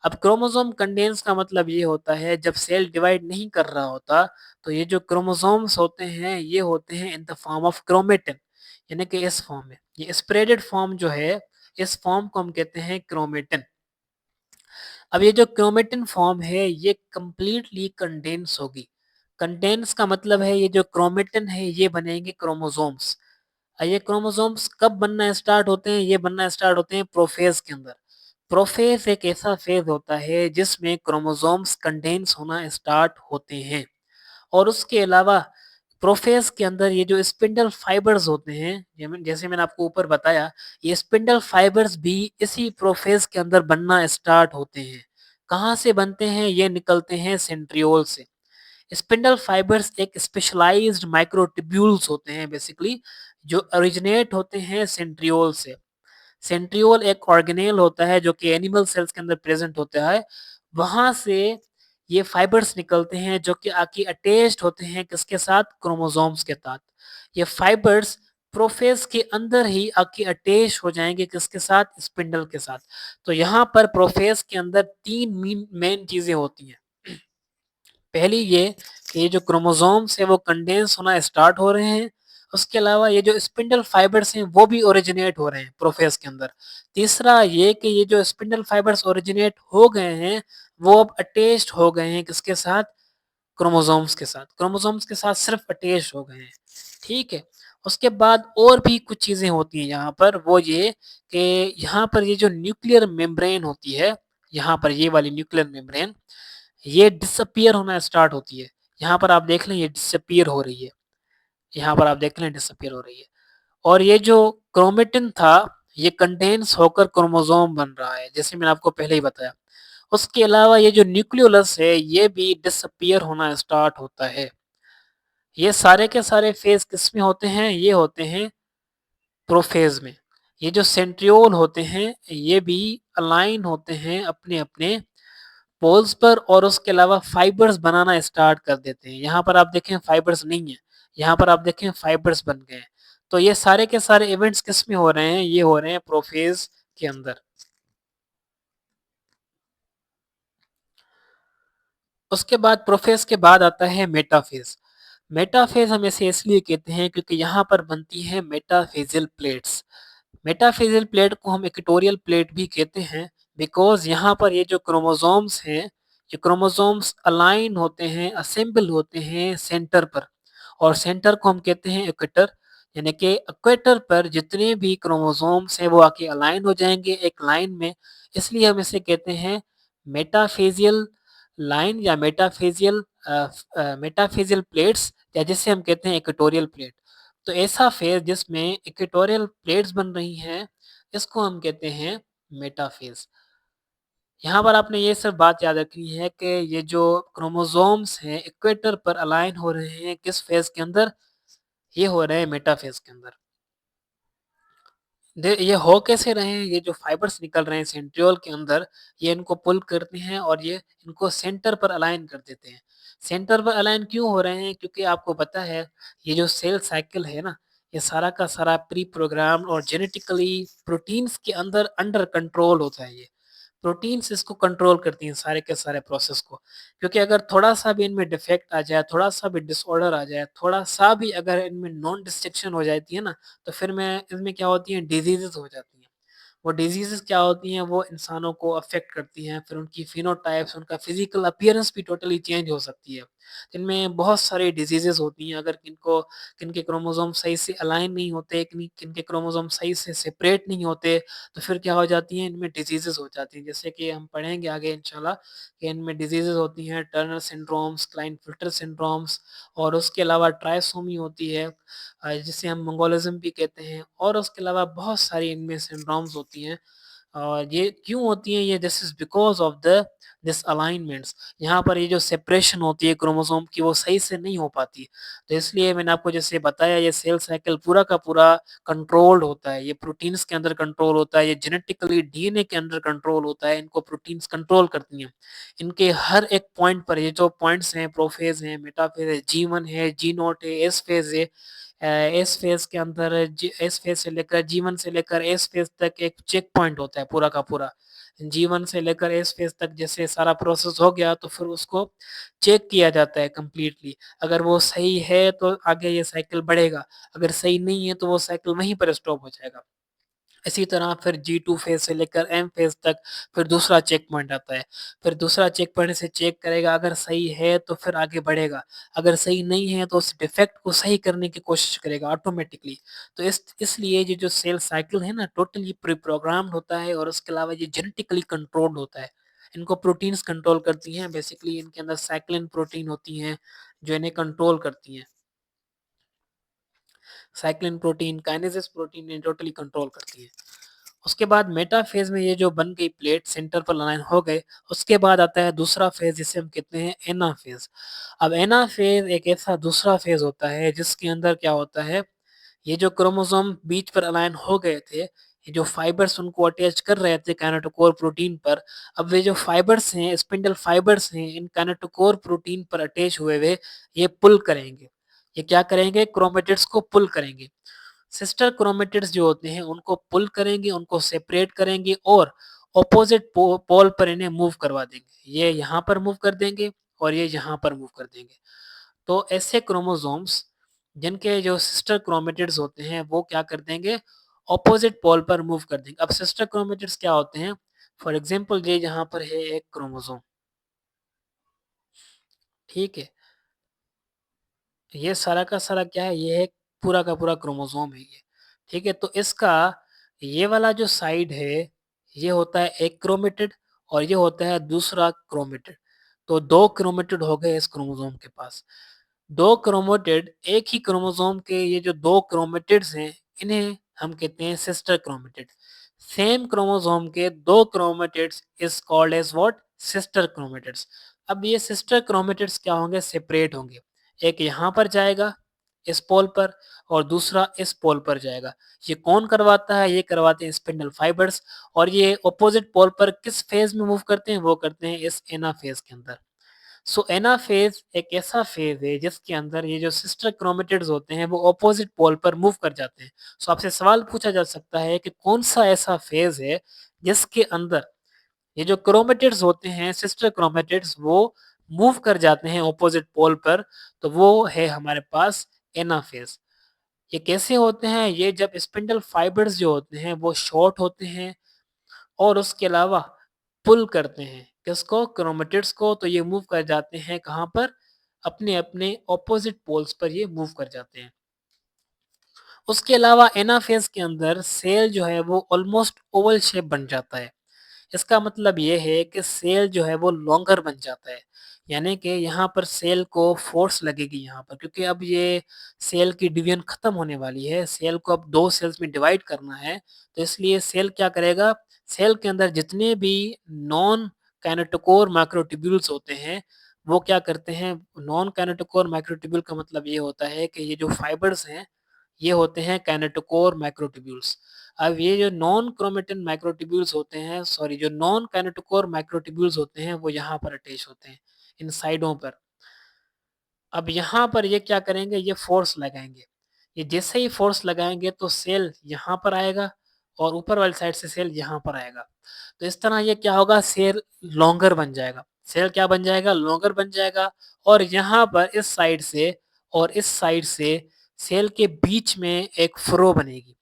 अब क्रोमोसोम कंडेंस का मतलब ये होता है जब सेल डिवाइड नहीं कर रहा होता, तो ये जो क्रोमोसोम्स होते हैं, ये होते हैं in the form of chromatin, यानी कि इस फॉर्म में। ये स्प्रेडेड फॉर्म जो है, इस फॉर्म को हम कहते हैं क्रोमेटिन। अब ये जो क्रोमेटिन फॉर्म है, ये कंप्लीटली कंडेंस होगी। कंडेंस का मतलब है ये जो क्रोमेटिन है, ये बनेंगे क्रोमोसोम्स। ये क्रोमोसोम्स कब बनना स्टार्ट होते हैं? ये बनना स्टार्ट होते हैं प्रोफेज़ के अंदर। प्रोफेज़ एक ऐसा फ़ेज़ होता है जिसमें क्रोमोसोम्स कंडेंस होना स्टार्ट होते हैं। और उसके अलावा प्रोफेज़ के अंदर ये जो स्पिंडल फाइबर्स होते हैं, जैसे मैंने आपको ऊपर बताया, ये स्पिंडल फाइबर्स भी इसी प्रोफेज़ के अंदर बनना स्टार्ट होते हैं। कहाँ से बनते हैं? ये निकलते हैं सेंट्रियोल से। स्पिंडल फाइबर्स एक स्पेशलाइज्ड माइक्रोट्यूब्यूल्स होते हैं बेसिकली, जो ओरिजिनेट होते हैं सेंट्रियोल से। सेंट्रियोल एक ऑर्गेनेल होता है जो कि एनिमल सेल्स के अंदर प्रेजेंट होता है। वहाँ से ये फाइबर्स निकलते हैं जो कि आके अटैच्ड होते हैं किसके साथ? क्रोमोसोम्स के साथ। ये फाइबर्स प्रोफेज़ के अंदर ही आके अटैच हो जाएँगे किसके साथ? स्पिंडल के साथ। तो यहाँ पर प्रोफेज़ के अंदर 3 मीन मेन चीज़ें होती हैं। पहली ये कि ये जो क्रोमोसोम्स हैं वो कंडेंस होना स्टार्ट हो रहे हैं। उसके अलावा ये जो स्पिंडल फाइबर्स हैं वो भी ओरिजिनेट हो रहे हैं प्रोफेज़ के अंदर। तीसरा ये कि ये जो स्पिंडल फाइबर्स ओरिजिनेट हो गए हैं, वो अब अटैच्ड हो गए हैं किसके साथ? क्रोमोसोम्स के साथ। क्रोमोसोम्स के साथ सिर्फ़ अटैच्ड हो गए हैं। ठीक है? उसके बाद और भी कुछ चीज़ें होती हैं यहाँ पर, वो ये कि यहाँ पर ये जो न्यूक्लियर मेम्ब्रेन होती है, यहाँ पर ये वाली न्यूक्लियर मेम्ब्रेन, ये डिसअपीयर होना स्टार्ट होती है। यहाँ पर आप देख लें ये डिसअपीयर हो रही है। यहाँ पर आप देख लें डिसअपीयर हो रही है। और ये जो क्रोमेटिन था, ये कंडेंस होकर क्रोमोसोम बन रहा है, जैसे मैंने आपको पहले ही बताया। उसके अलावा ये जो न्यूक्लियोलस है, ये भी डिसअपीयर होना स्टार्ट होता है। ये सारे के सारे फेज़ किसमें होते हैं? ये होते हैं प्रोफेज़ में। ये जो सेंट्रियोल होते हैं, ये भी अलाइन होते हैं अपने-अपने पोल्स पर और उसके अलावा फाइबर्स बनाना स्टार्ट कर देते हैं। यहाँ पर आप देखें फाइबर्स नहीं है, यहाँ पर आप देखें फाइबर्स बन गए हैं। तो ये सारे के सारे इवेंट्स किसमें हो रहे हैं? ये हो रहे हैं प्रोफेज़ के अंदर। उसके बाद प्रोफेज़ के बाद आता है मेटाफ़ेज़। मेटाफ़ेज़ हम इसे इसलिए कहते हैं क्योंकि यहाँ पर बनती हैं मेटाफ़ेज़ल प्लेट्स। मेटाफ़ेज़ल प्लेट को हम इक्वेटोरियल प्लेट भी कहते हैं बिकॉज़ यहाँ पर ये जो क्रोमोसोम्स हैं, ये क्रोमोसोम्स अलाइन होते हैं, असेंबल होते हैं सेंटर पर और सेंटर को हम कहते हैं इक्वेटर, यानी कि इक्वेटर पर जितने भी क्रोमोसोम्स हैं वो आके अलाइन हो जाएँगे एक लाइन में, इसलिए हम इसे कहते हैं मेटाफ़ेज़ियल लाइन या मेटाफ़ेज़ियल प्लेट्स या जिसे हम कहते हैं इक्वेटोरियल प्लेट। तो ऐसा फ़ेज़ जिसमें इक्वेटोरियल प्लेट्स बन रही हैं, इसको हम कहते हैं मेटाफ़ेज़। यहाँ पर आपने ये सब बात याद रखनी है कि ये जो क्रोमोसोम्स हैं, इक्वेटर पर अलाइन हो रहे हैं किस फ़ेज़ के अंदर? ये हो रहे हैं मेटाफ़ेज़ के अंदर। ये हो कैसे रहे हैं, ये जो फाइबर्स निकल रहे हैं सेंट्रिओल के अंदर, ये इनको पुल करते हैं और ये इनको सेंटर पर अलाइन कर देते हैं। सेंटर पर अलाइन क्यों हो रहे हैं? क्योंकि आपको पता है, ये जो सेल साइकिल है ना, ये सारा का सारा प्री प्रोग्राम्ड और जेनेटिकली प्रोटीन्स के अंदर अंडर कंट्रोल होता है ये। प्रोटीन्स इसको कंट्रोल करती हैं सारे के सारे प्रोसेस को। क्योंकि अगर थोड़ा-सा भी इनमें डिफेक्ट आ जाए, थोड़ा-सा भी डिसऑर्डर आ जाए, थोड़ा-सा भी अगर इनमें नॉन डिस्ट्रक्शन हो जाती है ना, तो फिर में इनमें क्या होती हैं, डिज़ीज़ेज़ हो जाती हैं। वो डिज़ीज़ेज़ क्या होती हैं, वो इंसानों को अफ़ेक्ट करती हैं, फिर उनकी फ़िनोटाइप्स, उनका फ़िज़िकल अपीयरेंस भी टोटली चेंज हो सकती है। इनमें बहुत सारी डिज़ीज़ेज़ होती हैं, अगर किनके क्रोमोसोम सही से अलाइन नहीं होते, किनके क्रोमोसोम सही से सेपरेट नहीं होते, तो फिर क्या हो जाती हैं, इनमें डिज़ीज़ेज़ हो जाती हैं। जैसे कि हम पढ़ेंगे आगे इंशाल्लाह कि इनमें डिज़ीज़ेज़ होती हैं, टर्नर सिंड्रोम्स, क्लाइनफिल्टर सिंड्रोम्स और उसके अलावा ट्राइसोमी होती है, जिसे हम मंगोलिज़्म भी कहते हैं, और उसके अलावा बहुत सारी इनमें सिंड्रोम्स होती हैं। और ये क्यों होती हैं, ये this is because of the disalignments. यहाँ पर ये जो सेपरेशन होती है क्रोमोसोम की, वो सही से नहीं हो पाती। तो इसलिए मैंने आपको जैसे बताया, ये सेल साइकिल पूरा का पूरा कंट्रोल्ड होता है। ये प्रोटीन्स के अंदर कंट्रोल होता है, ये जेनेटिकली डीएनए के अंदर कंट्रोल होता है, इनको प्रोटीन्स कंट्रोल करती हैं। इनके हर एक पॉइंट पर, ये जो पॉइंट्स हैं, प्रोफ़ेज़ है, मेटाफ़ेज़ है, जी1 है, जी0 है, एस फ़ेज़ है। एस फ़ेज़ के अंदर एस फ़ेज़ से लेकर जी1 से लेकर एस फ़ेज़ तक एक चेक पॉइंट होता है पूरा का पूरा। जी1 से लेकर एस फ़ेज़ तक जैसे सारा प्रोसेस हो गया, तो फिर उसको चेक किया जाता है कंप्लीटली। अगर वो सही है तो आगे ये साइकिल बढ़ेगा, अगर सही नहीं है तो वो साइकिल वहीं पर स्टॉप हो जाएगा। इसी तरह फिर जी2 फ़ेज़ से लेकर एम फ़ेज़ तक फिर दूसरा चेक पॉइंट आता है। फिर दूसरा चेक पॉइंट से चेक करेगा, अगर सही है तो फिर आगे बढ़ेगा। अगर सही नहीं है तो उस डिफेक्ट को सही करने की कोशिश करेगा ऑटोमैटिकली। तो इसलिए ये जो सेल साइकिल है ना, टोटली प्री-प्रोग्राम्ड होता है और उसके अलावा ये जेनेटिकली कंट्रोल्ड होता है। इनको प्रोटीन्स कंट्रोल करती हैं, बेसिकली इनके अंदर साइक्लिन प्रोटीन होती हैं, जो इन्हें कंट्रोल करती हैं। साइक्लिन प्रोटीन, काइनेसिस प्रोटीन इन्हें टोटली कंट्रोल करती हैं। उसके बाद मेटाफ़ेज़ में ये जो बन गई प्लेट सेंटर पर अलाइन हो गए, उसके बाद आता है दूसरा फ़ेज़ जिसे हम कहते हैं एनाफ़ेज़। अब एनाफ़ेज़ एक ऐसा दूसरा फ़ेज़ होता है जिसके अंदर क्या होता है, ये जो क्रोमोसोम बीच पर अलाइन हो गए थे, ये जो फाइबर्स उनको अटैच कर रहे थे काइनेटोकोर प्रोटीन पर, अब वे जो फाइबर्स हैं, स्पिंडल फाइबर्स हैं, इन काइनेटोकोर प्रोटीन पर अटैच हुए हुए, ये पुल करेंगे। ये क्या करेंगे? क्रोमैटिड्स को पुल करेंगे। सिस्टर क्रोमैटिड्स जो होते हैं उनको पुल करेंगे, उनको सेपरेट करेंगे और ऑपोजिट पोल पर इन्हें मूव करवा देंगे। ये यहाँ पर मूव कर देंगे और ये यहाँ पर मूव कर देंगे। तो ऐसे क्रोमोसोम्स जिनके जो सिस्टर क्रोमैटिड्स होते हैं वो क्या कर देंगे? ऑपोजिट पोल पर मूव कर देंगे। अब सिस्टर क्रोमैटिड्स क्या होते हैं? फॉर एग्ज़ाम्पल ये यहाँ पर है एक क्रोमोसोम, ठीक है? ये सारा का सारा क्या है, ये एक पूरा का पूरा क्रोमोसोम है ये, ठीक है? तो इसका ये वाला जो साइड है, ये होता है एक क्रोमेटिड और ये होता है दूसरा क्रोमेटिड। तो 2 क्रोमेटिड हो गए इस क्रोमोसोम के पास। 2 क्रोमेटिड एक ही क्रोमोसोम के, ये जो 2 क्रोमेटिड्स हैं, इन्हें हम कहते हैं सिस्टर क्रोमेटिड। सेम क्रोमोसोम के 2 chromatids is called as what? Sister chromatids. अब ये सिस्टर क्रोमेटिड्स क्या होंगे? सेपरेट होंगे। एक यहाँ पर जाएगा इस पोल पर और दूसरा इस पोल पर जाएगा। ये कौन करवाता है? ये करवाते हैं स्पिंडल फाइबर्स और ये अपोजिट पोल पर किस फेज़ में मूव करते हैं? वो करते हैं इस एनाफ़ेज़ के अंदर। सो एनाफ़ेज़ एक ऐसा फ़ेज़ है जिसके अंदर ये जो सिस्टर क्रोमैटिड्स होते हैं वो अपोजिट पोल पर मूव कर जाते हैं। सो आपसे सवाल पूछा जा सकता है कि कौन-सा ऐसा फ़ेज़ है जिसके अंदर ये जो क्रोमैटिड्स होते हैं, सिस्टर क्रोमैटिड्स, वो मूव कर जाते हैं ऑपोजिट पोल पर, तो वो है हमारे पास एनाफ़ेज़। ये कैसे होते हैं? ये जब स्पिंडल फाइबर्स जो होते हैं वो शॉर्ट होते हैं और उसके अलावा पुल करते हैं। किसको? क्रोमैटिड्स को। तो ये मूव कर जाते हैं कहाँ पर? अपने-अपने ऑपोजिट पोल्स पर ये मूव कर जाते हैं। उसके अलावा एनाफ़ेज़ के अंदर सेल जो है वो ऑलमोस्ट ओवल शेप बन जाता है। इसका मतलब ये है कि सेल जो है वो लॉन्गर बन जाता है। यानी कि यहाँ पर सेल को फ़ोर्स लगेगी यहाँ पर, क्योंकि अब ये सेल की डिवीज़न ख़त्म होने वाली है। सेल को अब 2 सेल्स में डिवाइड करना है, तो इसलिए सेल क्या करेगा, सेल के अंदर जितने भी नॉन काइनेटोकोर मैक्रोट्यूब्यूल्स होते हैं, वो क्या करते हैं, नॉन काइनेटोकोर माइक्रोट्यूब्यूल का मतलब ये होता है कि ये जो फाइबर्स हैं, ये होते हैं काइनेटोकोर माइक्रोट्यूब्यूल्स। अब ये जो नॉन क्रोमेटिन माइक्रोट्यूब्यूल्स होते हैं, सॉरी जो नॉन काइनेटोकोर माइक्रोट्यूब्यूल्स होते हैं, वो यहाँ पर अटैच होते हैं, इन साइडों पर। अब यहाँ पर ये क्या करेंगे, ये फ़ोर्स लगाएँगे। ये जैसे ही फ़ोर्स लगाएँगे तो सेल यहाँ पर आएगा और ऊपर वाली साइड से सेल यहाँ पर आएगा। तो इस तरह ये क्या होगा, सेल लॉन्गर बन जाएगा। सेल क्या बन जाएगा, लॉन्गर बन जाएगा और यहाँ पर इस साइड से और इस साइड से सेल के बीच में एक फ़रो बनेगी।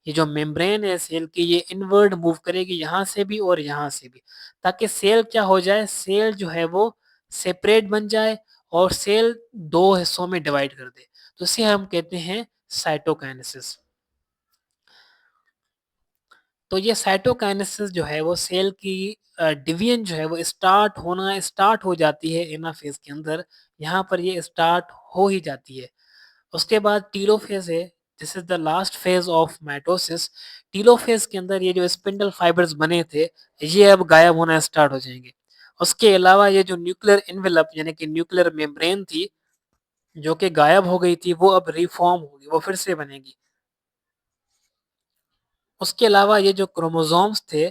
ये जो मेम्ब्रेन है सेल की, ये इनवर्ड मूव करेगी यहाँ से भी और यहाँ से भी, ताकि सेल क्या हो जाए, सेल जो है वो सेपरेट बन जाए और सेल 2 हिस्सों में डिवाइड कर दे। तो इसे हम कहते हैं साइटोकाइनेसिस। तो ये साइटोकाइनेसिस जो है वो सेल की डिवीजन जो है वो स्टार्ट हो जाती है एनाफेज के अंदर। यहाँ पर ये स्टार्ट हो ही जाती है। उसके बाद टीलोफेज है। This is the last phase of mitosis. Telophase के अंदर ये जो स्पिंडल फाइबर्स बने थे, ये अब गायब होना स्टार्ट हो जाएंगे। उसके अलावा ये जो न्यूक्लियर एनवेलप यानी कि न्यूक्लियर मेम्ब्रेन थी, जो कि गायब हो गई थी, वो अब रिफॉर्म होगी, वो फिर से बनेगी। उसके अलावा ये जो क्रोमोसोम्स थे,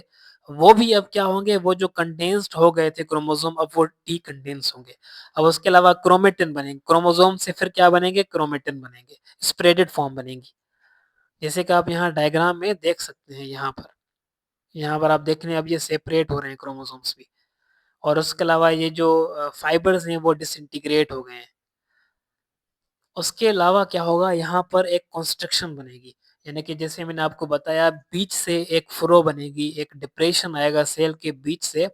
वो भी अब क्या होंगे, वो जो कंडेंस्ड हो गए थे क्रोमोसोम, अब वो डीकंडेंस होंगे। अब उसके अलावा क्रोमेटिन बनेंगे, क्रोमोसोम से फिर क्या बनेंगे, क्रोमेटिन बनेंगे, स्प्रेडेड फॉर्म बनेगी। जैसे कि आप यहाँ डायग्राम में देख सकते हैं, यहाँ पर आप देख रहे हैं अब ये सेपरेट हो रहे हैं क्रोमोसोम्स भी। और उसके अलावा ये जो फाइबर्स हैं वो डिसइंटीग्रेट हो गए हैं। उसके अलावा क्या होगा, यहाँ पर एक कंस्ट्रक्शन बनेगी, यानी कि जैसे मैंने आपको बताया, बीच से एक फ़रो बनेगी, एक डिप्रेशन आएगा सेल के बीच से,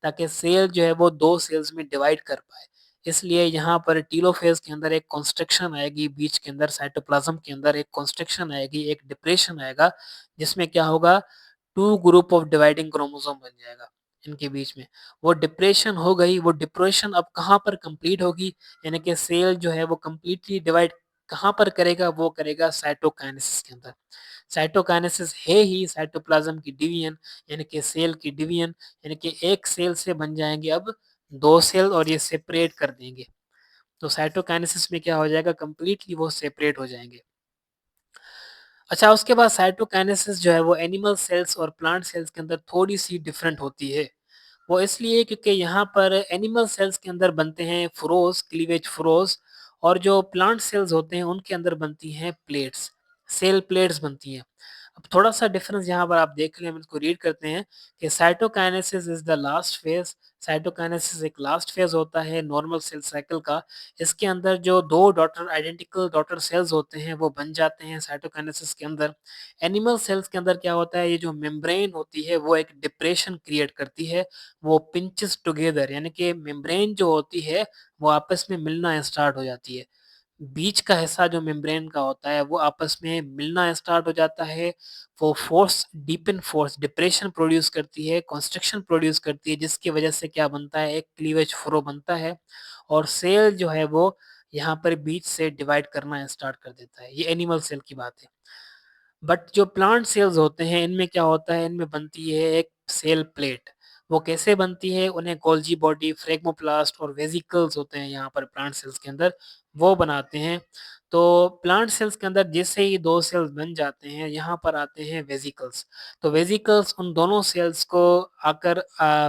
ताकि सेल जो है वो 2 सेल्स में डिवाइड कर पाए। इसलिए यहाँ पर टीलोफ़ेज़ के अंदर एक कंस्ट्रक्शन आएगी, बीच के अंदर साइटोप्लाज़्म के अंदर एक कंस्ट्रक्शन आएगी, एक डिप्रेशन आएगा, जिसमें क्या होगा, 2 ग्रुप ऑफ डिवाइडिंग क्रोमोसोम बन जाएगा इनके बीच में। वो डिप्रेशन हो गई, वो डिप्रेशन अब कहाँ पर कंप्लीट होगी, यानी कि सेल जो है वो कंप्लीटली डिवाइड कहाँ पर करेगा, वो करेगा साइटोकाइनेसिस के अंदर। साइटोकाइनेसिस है ही साइटोप्लाज्म की डिवीजन, यानी कि सेल की डिवीजन, यानी कि एक सेल से बन जाएंगे अब 2 सेल और ये सेपरेट कर देंगे। तो साइटोकाइनेसिस में क्या हो जाएगा, कंप्लीटली वो सेपरेट हो जाएंगे। अच्छा, उसके बाद साइटोकाइनेसिस जो है वो एनिमल सेल्स और प्लांट सेल्स के अंदर थोड़ी-सी डिफरेंट होती है। वो इसलिए क्योंकि यहाँ पर एनिमल सेल्स के अंदर बनते हैं फुरोज़, क्लीवेज फुरोज़, और जो प्लांट सेल्स होते हैं उनके अंदर बनती हैं प्लेट्स, सेल प्लेट्स बनती हैं। अब थोड़ा-सा डिफरेंस यहाँ पर आप देख लें, हम इसको रीड करते हैं कि cytokinesis is the last phase. Cytokinesis एक लास्ट फेज़ होता है नॉर्मल सेल साइकिल का। इसके अंदर जो 2 आइडेंटिकल डॉटर सेल्स होते हैं वो बन जाते हैं साइटोकाइनेसिस के अंदर। एनिमल सेल्स के अंदर क्या होता है, ये जो मेम्ब्रेन होती है वो एक डिप्रेशन क्रिएट करती है, वो पिंचेस टुगेदर, यानी कि मेम्ब्रेन जो होती है वो आपस में मिलना स्टार्ट हो जाती है। बीच का हिस्सा जो मेम्ब्रेन का होता है वो आपस में मिलना स्टार्ट हो जाता है। वो फोर्स डिप्रेशन प्रोड्यूस करती है, कंस्ट्रक्शन प्रोड्यूस करती है, जिसकी वजह से क्या बनता है, एक क्लीवेज फ्रो बनता है और सेल जो है वो यहाँ पर बीच से डिवाइड करना स्टार्ट कर देता है। ये एनिमल सेल की बात है। बट जो प्लांट सेल्स होते हैं, इनमें क्या होता है, इनमें बनती है एक सेल प्लेट। वो कैसे बनती है, उन्हें गोल्जी बॉडी, फ्रेगमोप्लास्ट और वेसिकल्स होते हैं यहाँ पर प्लांट सेल्स के अंदर, वो बनाते हैं। तो प्लांट सेल्स के अंदर जैसे ही 2 सेल्स बन जाते हैं, यहाँ पर आते हैं वेसिकल्स। तो वेसिकल्स उन दोनों सेल्स को आकर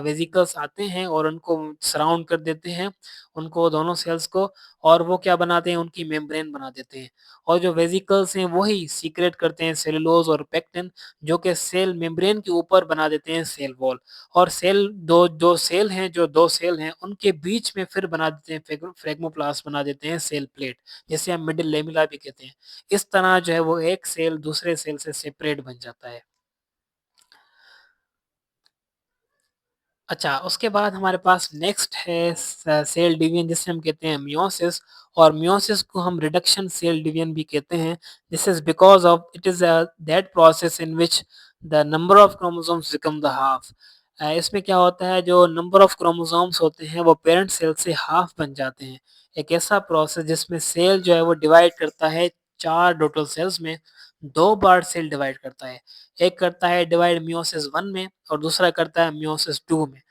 वेसिकल्स आते हैं और उनको सराउंड कर देते हैं, उनको दोनों सेल्स को, और वो क्या बनाते हैं, उनकी मेम्ब्रेन बना देते हैं। और जो वेसिकल्स हैं वही सीक्रेट करते हैं सेलुलोज और पेक्टिन, जो कि सेल मेम्ब्रेन के ऊपर बना देते हैं सेल वॉल। और सेल दो जो सेल हैं जो 2 सेल हैं उनके बीच में फिर बना देते हैं फ्रेगमोप्लास्ट, बना देते हैं सेल प्लेट, जिसे हम मिडल लेमुला भी कहते हैं। इस तरह जो है वो एक सेल दूसरे सेल से सेपरेट बन जाता है। अच्छा, उसके बाद हमारे पास नेक्स्ट है सेल डिवीजन, जिसे हम कहते हैं मियोसिस, और मियोसिस को हम रिडक्शन सेल डिवीजन भी कहते हैं। This is because of it is that process in which the number of chromosomes become the half. इसमें क्या होता है, जो नंबर ऑफ क्रोमोसोम्स होते हैं वो पेरेंट सेल से हाफ बन जाते हैं। एक ऐसा प्रोसेस जिसमें सेल जो है वो डिवाइड करता है 4 टोटल सेल्स में, 2 बार सेल डिवाइड करता है। एक करता है डिवाइड मियोसिस 1 में और दूसरा करता है मियोसिस 2 में।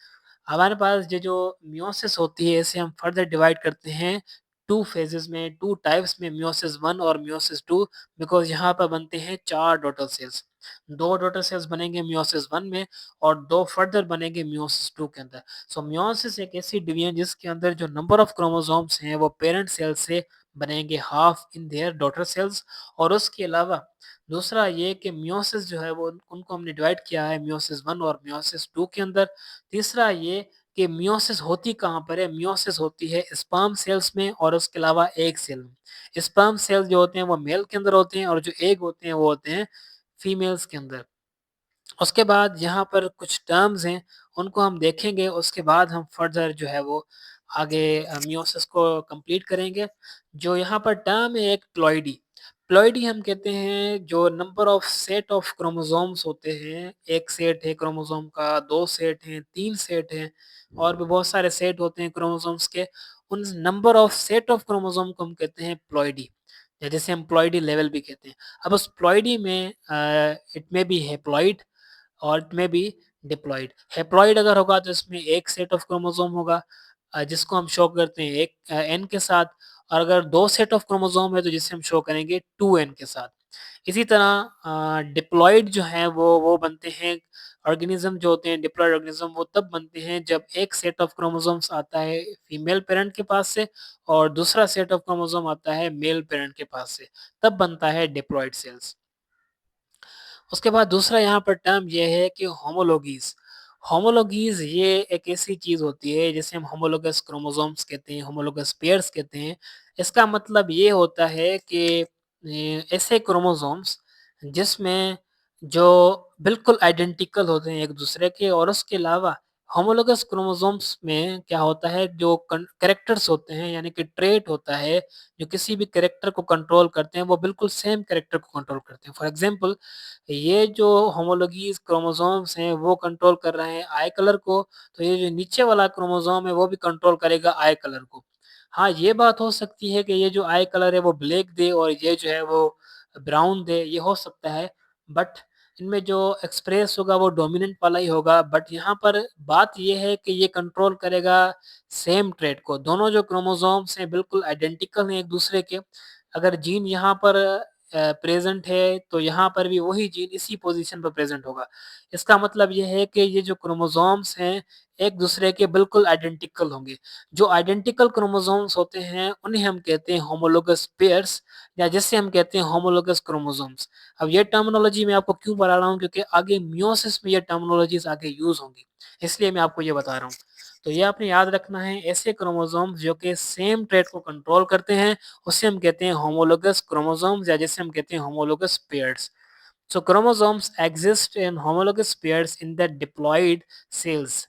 हमारे पास ये जो मियोसिस होती है इसे हम फर्दर डिवाइड करते हैं 2 फेजेज़ में, 2 टाइप्स में मियोसिस 1 और मियोसिस 2 बिकॉज़ यहाँ पर बनते हैं 4 डॉटर सेल्स। 2 डॉटर सेल्स बनेंगे मियोसिस 1 में और 2 फर्दर बनेंगे मियोसिस 2 के अंदर। सो मियोसिस एक ऐसी डिवीजन जिसके अंदर जो नंबर ऑफ क्रोमोसोम्स हैं वो पेरेंट सेल से बनेंगे half in their daughter cells और उसके अलावा दूसरा ये कि मियोसिस जो है वो उनको हमने डिवाइड किया है मियोसिस 1 और मियोसिस 2 के अंदर। तीसरा ये कि मियोसिस होती कहाँ पर है? मियोसिस होती है स्पर्म सेल्स में और उसके अलावा एग सेल में। स्पर्म सेल्स जो होते हैं वो मेल के अंदर होते हैं और जो एग होते हैं वो होते हैं फीमेल्स के अंदर। उसके बाद यहाँ पर कुछ टर्म्स हैं, उनको हम देखेंगे, उसके बाद हम फर्दर जो है वो आगे मियोसिस को कंप्लीट करेंगे। जो यहाँ पर टर्म है एक प्लॉइडी। प्लॉइडी हम कहते हैं जो number of set of chromosomes होते हैं, 1 सेट है क्रोमोसोम का, 2 सेट हैं, 3 सेट हैं और भी बहुत सारे सेट होते हैं क्रोमोसोम्स के। उन number of set of chromosome को हम कहते हैं प्लॉइडी या जिसे हम प्लॉइडी लेवल भी कहते हैं। अब उस प्लॉइडी में इट मे बी हैप्लॉइड और इट में बी डिप्लॉइड। हैप्लॉइड अगर होगा तो इसमें एक सेट ऑफ क्रोमोसोम होगा जिसको हम शो करते हैं एक एन के साथ और अगर 2 सेट ऑफ क्रोमोसोम है तो जिसे हम शो करेंगे 2n के साथ। इसी तरह डिप्लॉइड जो है वो बनते हैं ऑर्गेनिज्म जो होते हैं डिप्लॉइड ऑर्गेनिज्म वो तब बनते हैं जब एक सेट ऑफ क्रोमोसोम्स आता है फीमेल पेरेंट के पास से और दूसरा सेट ऑफ क्रोमोसोम आता है मेल पेरेंट के पास से, तब बनता है डिप्लॉइड सेल्स। उसके बाद दूसरा यहाँ पर टर्म ये है कि होमोलॉगीज़। होमोलॉगीज़ ये एक ऐसी चीज़ होती है जिसे हम होमोलोगस क्रोमोसोम्स कहते हैं, होमोलोगस पेयर्स कहते हैं। इसका मतलब ये होता है कि ऐसे क्रोमोसोम्स जिसमें जो बिल्कुल आइडेंटिकल होते हैं एक-दूसरे के और उसके अलावा होमोलोगस क्रोमोसोम्स में क्या होता है जो कैरेक्टर्स होते हैं यानी कि ट्रेट होता है, जो किसी भी कैरेक्टर को कंट्रोल करते हैं, वो बिल्कुल सेम कैरेक्टर को कंट्रोल करते हैं। फॉर एग्ज़ाम्पल ये जो होमोलॉगीज़ क्रोमोसोम्स हैं वो कंट्रोल कर रहे हैं आई कलर को, तो ये जो नीचे वाला क्रोमोसोम है वो भी कंट्रोल करेगा आई कलर को। हाँ, ये बात हो सकती है कि ये जो आई कलर है वो ब्लैक दे और ये जो है वो ब्राउन दे, ये हो सकता है। बट इनमें जो एक्सप्रेस होगा वो डोमिनेंट वाला ही होगा। बट यहाँ पर बात ये है कि ये कंट्रोल करेगा सेम ट्रेट को। दोनों जो क्रोमोसोम्स हैं बिल्कुल आइडेंटिकल हैं एक-दूसरे के। अगर जीन यहाँ पर प्रेज़ेंट है तो यहाँ पर भी वही जीन इसी पोज़ीशन पर प्रेज़ेंट होगा। इसका मतलब ये है कि ये जो क्रोमोसोम्स हैं एक-दूसरे के बिल्कुल आइडेंटिकल होंगे। जो आइडेंटिकल क्रोमोसोम्स होते हैं उन्हें हम कहते हैं होमोलोगस पेयर्स या जिसे हम कहते हैं होमोलोगस क्रोमोसोम्स। अब ये टर्मिनोलॉजी मैं आपको क्यों बता रहा हूँ क्योंकि आगे मियोसिस में ये टर्मिनोलॉजीज़ आगे यूज़ होंगी, इसलिए मैं आपको ये बता रहा हूँ। तो ये आपने याद रखना है ऐसे क्रोमोसोम्स जो कि सेम ट्रेट को कंट्रोल करते हैं, उसे हम कहते हैं होमोलोगस क्रोमोसोम्स या जिसे हम कहते हैं homologous pairs. So chromosomes exist in homologous pairs in the diploid cells.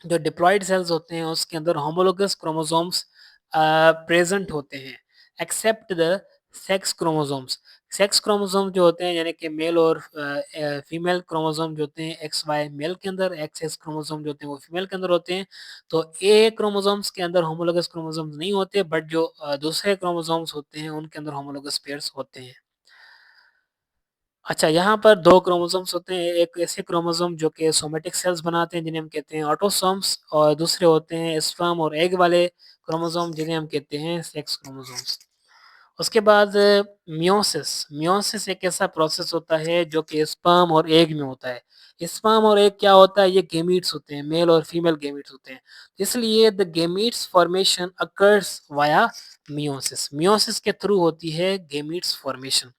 जो डिप्लॉइड सेल्स होते हैं उसके अंदर होमोलोगस क्रोमोसोम्स प्रेजेंट होते हैं except the sex chromosomes. Sex chromosome जो होते हैं यानी कि मेल और फीमेल क्रोमोसोम जो होते हैं एक्स वाई मेल के अंदर, एक्स एक्स क्रोमोसोम जो होते हैं वो फीमेल के अंदर होते हैं। तो ए क्रोमोसोम्स के अंदर होमोलोगस क्रोमोसोम्स नहीं होते बट जो दूसरे क्रोमोसोम्स होते हैं उनके अंदर होमोलोगस पेयर्स होते हैं। अच्छा, यहाँ पर 2 क्रोमोसोम्स होते हैं, एक ऐसे क्रोमोसोम जो कि सोमेटिक सेल्स बनाते हैं जिन्हें हम कहते हैं ऑटोसोम्स और दूसरे होते हैं स्पर्म और एग वाले क्रोमोसोम जिन्हें हम कहते हैं सेक्स क्रोमोसोम्स। उसके बाद मियोसिस। मियोसिस एक ऐसा प्रोसेस होता है जो कि स्पर्म और एग में होता है। स्पर्म और एग क्या होता है? ये गैमीट्स होते हैं, मेल और फीमेल गैमीट्स होते हैं। इसलिए the gametes formation occurs via meiosis. Meiosis के थ्रू होती है गैमीट्स फॉर्मेशन।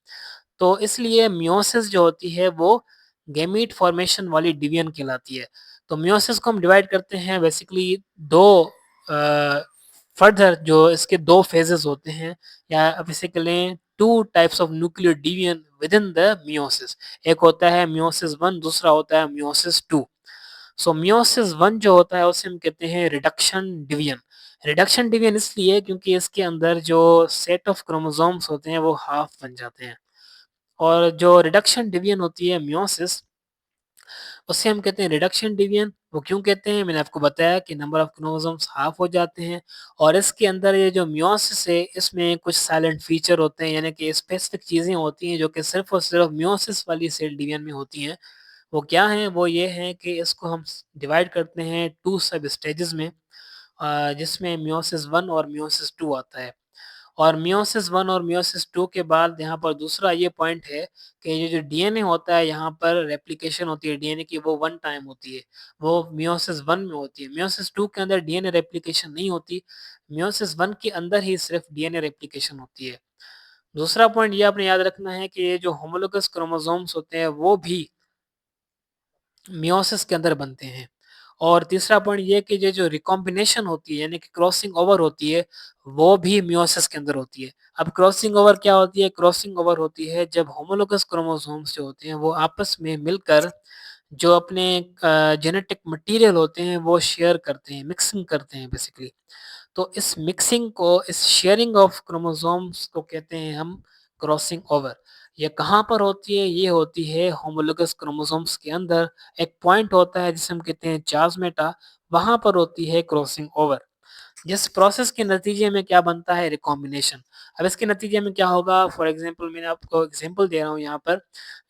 तो इसलिए मियोसिस जो होती है वो गैमीट फॉर्मेशन वाली डिवीजन कहलाती है। तो मियोसिस को हम डिवाइड करते हैं बेसिकली 2 फर्दर जो इसके 2 फेजेस होते हैं या अब इसे कह लें 2 types of nuclear division within the meiosis. एक होता है मियोसिस 1 दूसरा होता है मियोसिस 2। सो मियोसिस 1 जो होता है उसे हम कहते हैं रिडक्शन डिवीजन। रिडक्शन डिवीजन इसलिए क्योंकि इसके अंदर जो सेट ऑफ क्रोमोसोम्स होते हैं वो हाफ बन जाते हैं। और जो रिडक्शन डिवीजन होती है मियोसिस उसे हम कहते हैं रिडक्शन डिवीजन। वो क्यों कहते हैं? मैंने आपको बताया कि नंबर ऑफ क्रोमोसोम्स हाफ हो जाते हैं और इसके अंदर ये जो मियोसिस है इसमें कुछ साइलेंट फीचर होते हैं यानी कि स्पेसिफिक चीज़ें होती हैं जो कि सिर्फ़ और सिर्फ़ मियोसिस वाली सेल डिवीजन में होती हैं। वो क्या हैं? वो ये हैं कि इसको हम डिवाइड करते हैं 2 सब स्टेजेस में, जिसमें मियोसिस 1 और मियोसिस 2 आता है। और मियोसिस 1 और मियोसिस 2 के बाद यहाँ पर दूसरा ये पॉइंट है कि ये जो डीएनए होता है, यहाँ पर रेप्लिकेशन होती है डीएनए की, वो वन टाइम होती है। वो मियोसिस 1 में होती है। मियोसिस 2 के अंदर डीएनए रेप्लिकेशन नहीं होती। मियोसिस 1 के अंदर ही सिर्फ डीएनए रेप्लिकेशन होती है। दूसरा पॉइंट ये आपने याद रखना है कि ये जो होमोलोगस क्रोमोसोम्स होते हैं, वो भी मियोसिस के अंदर बनते हैं। और तीसरा पॉइंट ये कि ये जो रिकॉम्बिनेशन होती है, यानी कि क्रॉसिंग ओवर होती है, वो भी मियोसिस के अंदर होती है। अब क्रॉसिंग ओवर क्या होती है? क्रॉसिंग ओवर होती है जब होमोलोगस क्रोमोसोम्स जो होते हैं वो आपस में मिलकर जो अपने जेनेटिक मटेरियल होते हैं वो शेयर करते हैं, मिक्सिंग करते हैं बेसिकली। तो इस मिक्सिंग को, इस शेयरिंग ऑफ क्रोमोसोम्स को कहते हैं हम क्रॉसिंग ओवर। ये कहाँ पर होती है? ये होती है होमोलोगस क्रोमोसोम्स के अंदर। एक पॉइंट होता है जिसे हम कहते हैं चार्जमेटा, वहाँ पर होती है क्रॉसिंग ओवर। जिस प्रोसेस के नतीजे में क्या बनता है? रिकॉम्बिनेशन। अब इसके नतीजे में क्या होगा? फॉर एग्जांपल मैंने आपको एग्जांपल दे रहा हूँ यहाँ पर।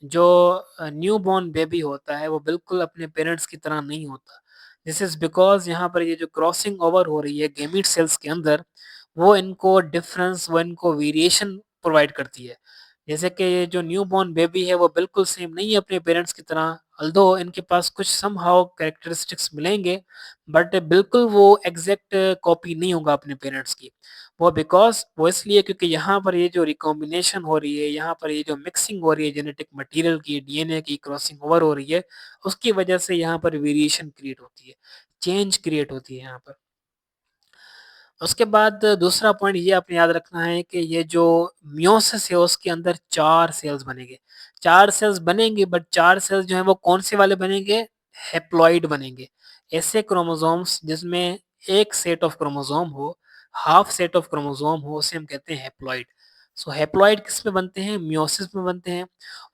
जो न्यू बॉर्न बेबी होता है वो बिल्कुल अपने पेरेंट्स की तरह नहीं होता। दिस इज बिकॉज यहाँ पर ये जो क्रॉसिंग ओवर हो रही है गेमीट सेल्स के अंदर, वो इनको डिफरेंस, वो इनको वेरिएशन प्रोवाइड करती है। जैसे कि ये जो न्यू बॉर्न बेबी है वो बिल्कुल सेम नहीं है अपने पेरेंट्स की तरह, अल्दो इनके पास कुछ समहाउ कैरेक्टरिस्टिक्स मिलेंगे, बट बिल्कुल वो एग्जैक्ट कॉपी नहीं होगा अपने पेरेंट्स की। वो बिकॉज वो इसलिए क्योंकि यहाँ पर ये जो रिकॉम्बिनेशन हो रही है, यहाँ पर ये जो मिक्सिंग हो रही है जेनेटिक मटेरियल की, डीएनए की क्रॉसिंग ओवर हो रही है, उसकी वजह से यहाँ पर वेरिएशन क्रिएट होती है, चेंज क्रिएट होती है यहाँ पर। उसके बाद दूसरा पॉइंट ये आपने याद रखना है कि ये जो मियोसिस है उसके अंदर 4 सेल्स बनेंगे। 4 सेल्स बनेंगे, बट 4 सेल्स जो हैं वो कौन-से वाले बनेंगे? हैप्लॉइड बनेंगे। ऐसे क्रोमोसोम्स जिसमें एक सेट ऑफ क्रोमोसोम हो, हाफ सेट ऑफ क्रोमोसोम हो, उसे हम कहते हैं हैप्लॉइड। सो हैप्लॉइड किसमें बनते हैं? मियोसिस में बनते हैं।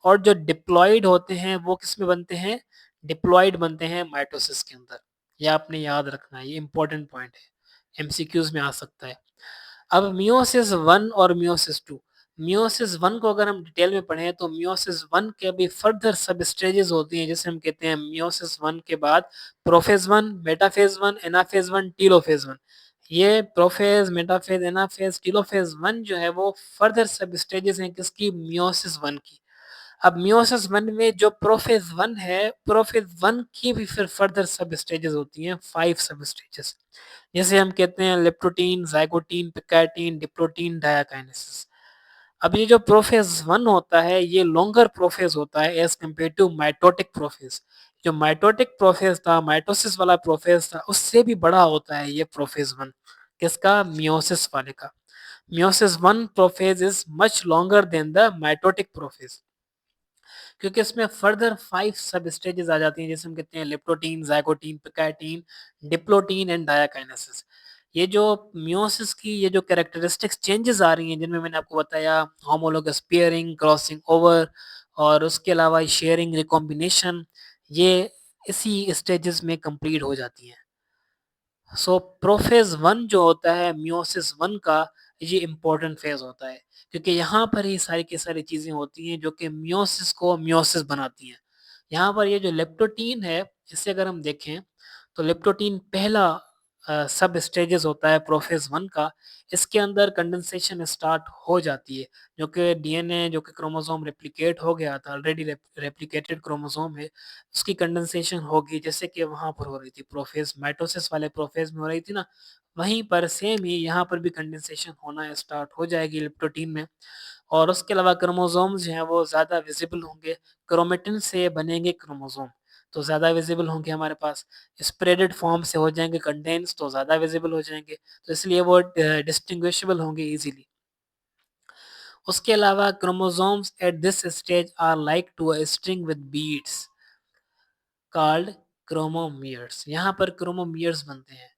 और जो डिप्लॉइड होते हैं वो किसमें बनते हैं? डिप्लॉइड बनते हैं माइटोसिस के अंदर। ये आपने याद रखना है, ये इंपॉर्टेंट पॉइंट है। एमसीक्यूज में आ सकता है। अब मियोसिस 1 और मियोसिस 2, मियोसिस 1 को अगर हम डिटेल में पढ़ें तो मियोसिस 1 के भी फर्दर सब स्टेजेस होती हैं, जिसे हम कहते हैं मियोसिस 1 के बाद प्रोफेज 1, मेटाफेज 1, एनाफेज 1, टीलोफेज 1। ये प्रोफेज, मेटाफेज, एनाफेज, टीलोफेज 1 जो है वो फर्दर सब स्टेजेस हैं किसकी? मियोसिस 1 की। अब मियोसिस 1 में जो प्रोफेज 1 है, प्रोफेज 1 की भी फिर फर्दर सब स्टेजेस होती हैं, 5 सब स्टेजेस, जिसे हम कहते हैं लेप्टोटीन, ज़ाइगोटीन, पिकैटीन, डिप्लोटीन, डायाकाइनेसिस। अब ये जो प्रोफेज 1 होता है ये लॉन्गर प्रोफेज होता है as compare to mitotic prophase. जो माइटोटिक प्रोफेज था, माइटोसिस वाला प्रोफेज था, उससे भी बड़ा होता है ये प्रोफेज 1। किसका? मियोसिस वाले का। Meiosis 1 prophase is much longer than the mitotic prophase, क्योंकि इसमें फर्दर 5 सब स्टेजेस आ जाती हैं, जैसे हम कहते हैं लेप्टोटीन, ज़ाइगोटीन, पिकैटीन, डिप्लोटीन एंड डायाकाइनेसिस। ये जो मियोसिस की ये जो कैरेक्टरिस्टिक्स चेंजेस आ रही हैं, जिनमें मैंने आपको बताया होमोलोगस पेयरिंग, क्रॉसिंग ओवर, और उसके अलावा शेयरिंग, रिकॉम्बिनेशन, ये इसी स्टेजेस में कंप्लीट हो जाती हैं। सो प्रोफेज 1 जो होता है मियोसिस 1 का, ये इम्पोर्टेंट फेज होता है, क्योंकि यहाँ पर ही सारी की सारी चीज़ें होती हैं जो कि मियोसिस को मियोसिस बनाती हैं। यहाँ पर ये जो लेप्टोटीन है, इसे अगर हम देखें तो लेप्टोटीन पहला सब स्टेजेस होता है प्रोफेज 1 का। इसके अंदर कंडेंसेशन स्टार्ट हो जाती है, जो कि डीएनए, जो कि क्रोमोसोम रेप्लिकेट हो गया था, ऑलरेडी रेप्लिकेटेड क्रोमोसोम है, उसकी कंडेंसेशन होगी, जैसे कि वहाँ पर हो रही थी प्रोफेज, माइटोसिस वाले प्रोफेज में हो रही थी ना, वहीं पर सेम ही यहाँ पर भी कंडेंसेशन होना स्टार्ट हो जाएगी लेप्टोटीन में। और उसके अलावा क्रोमोसोम्स जो हैं वो ज़्यादा विजिबल होंगे, क्रोमेटिन से बनेंगे क्रोमोसोम, तो ज़्यादा विजिबल होंगे हमारे पास। स्प्रेडेड फॉर्म से हो जाएंगे कंडेंस, तो ज़्यादा विजिबल हो जाएंगे, तो इसलिए वो डिस्टिंग्विशेबल होंगे इजीली। उसके अलावा chromosomes at this stage are like to a string with beads called chromomeres. यहाँ पर क्रोमोमियर्स बनते हैं।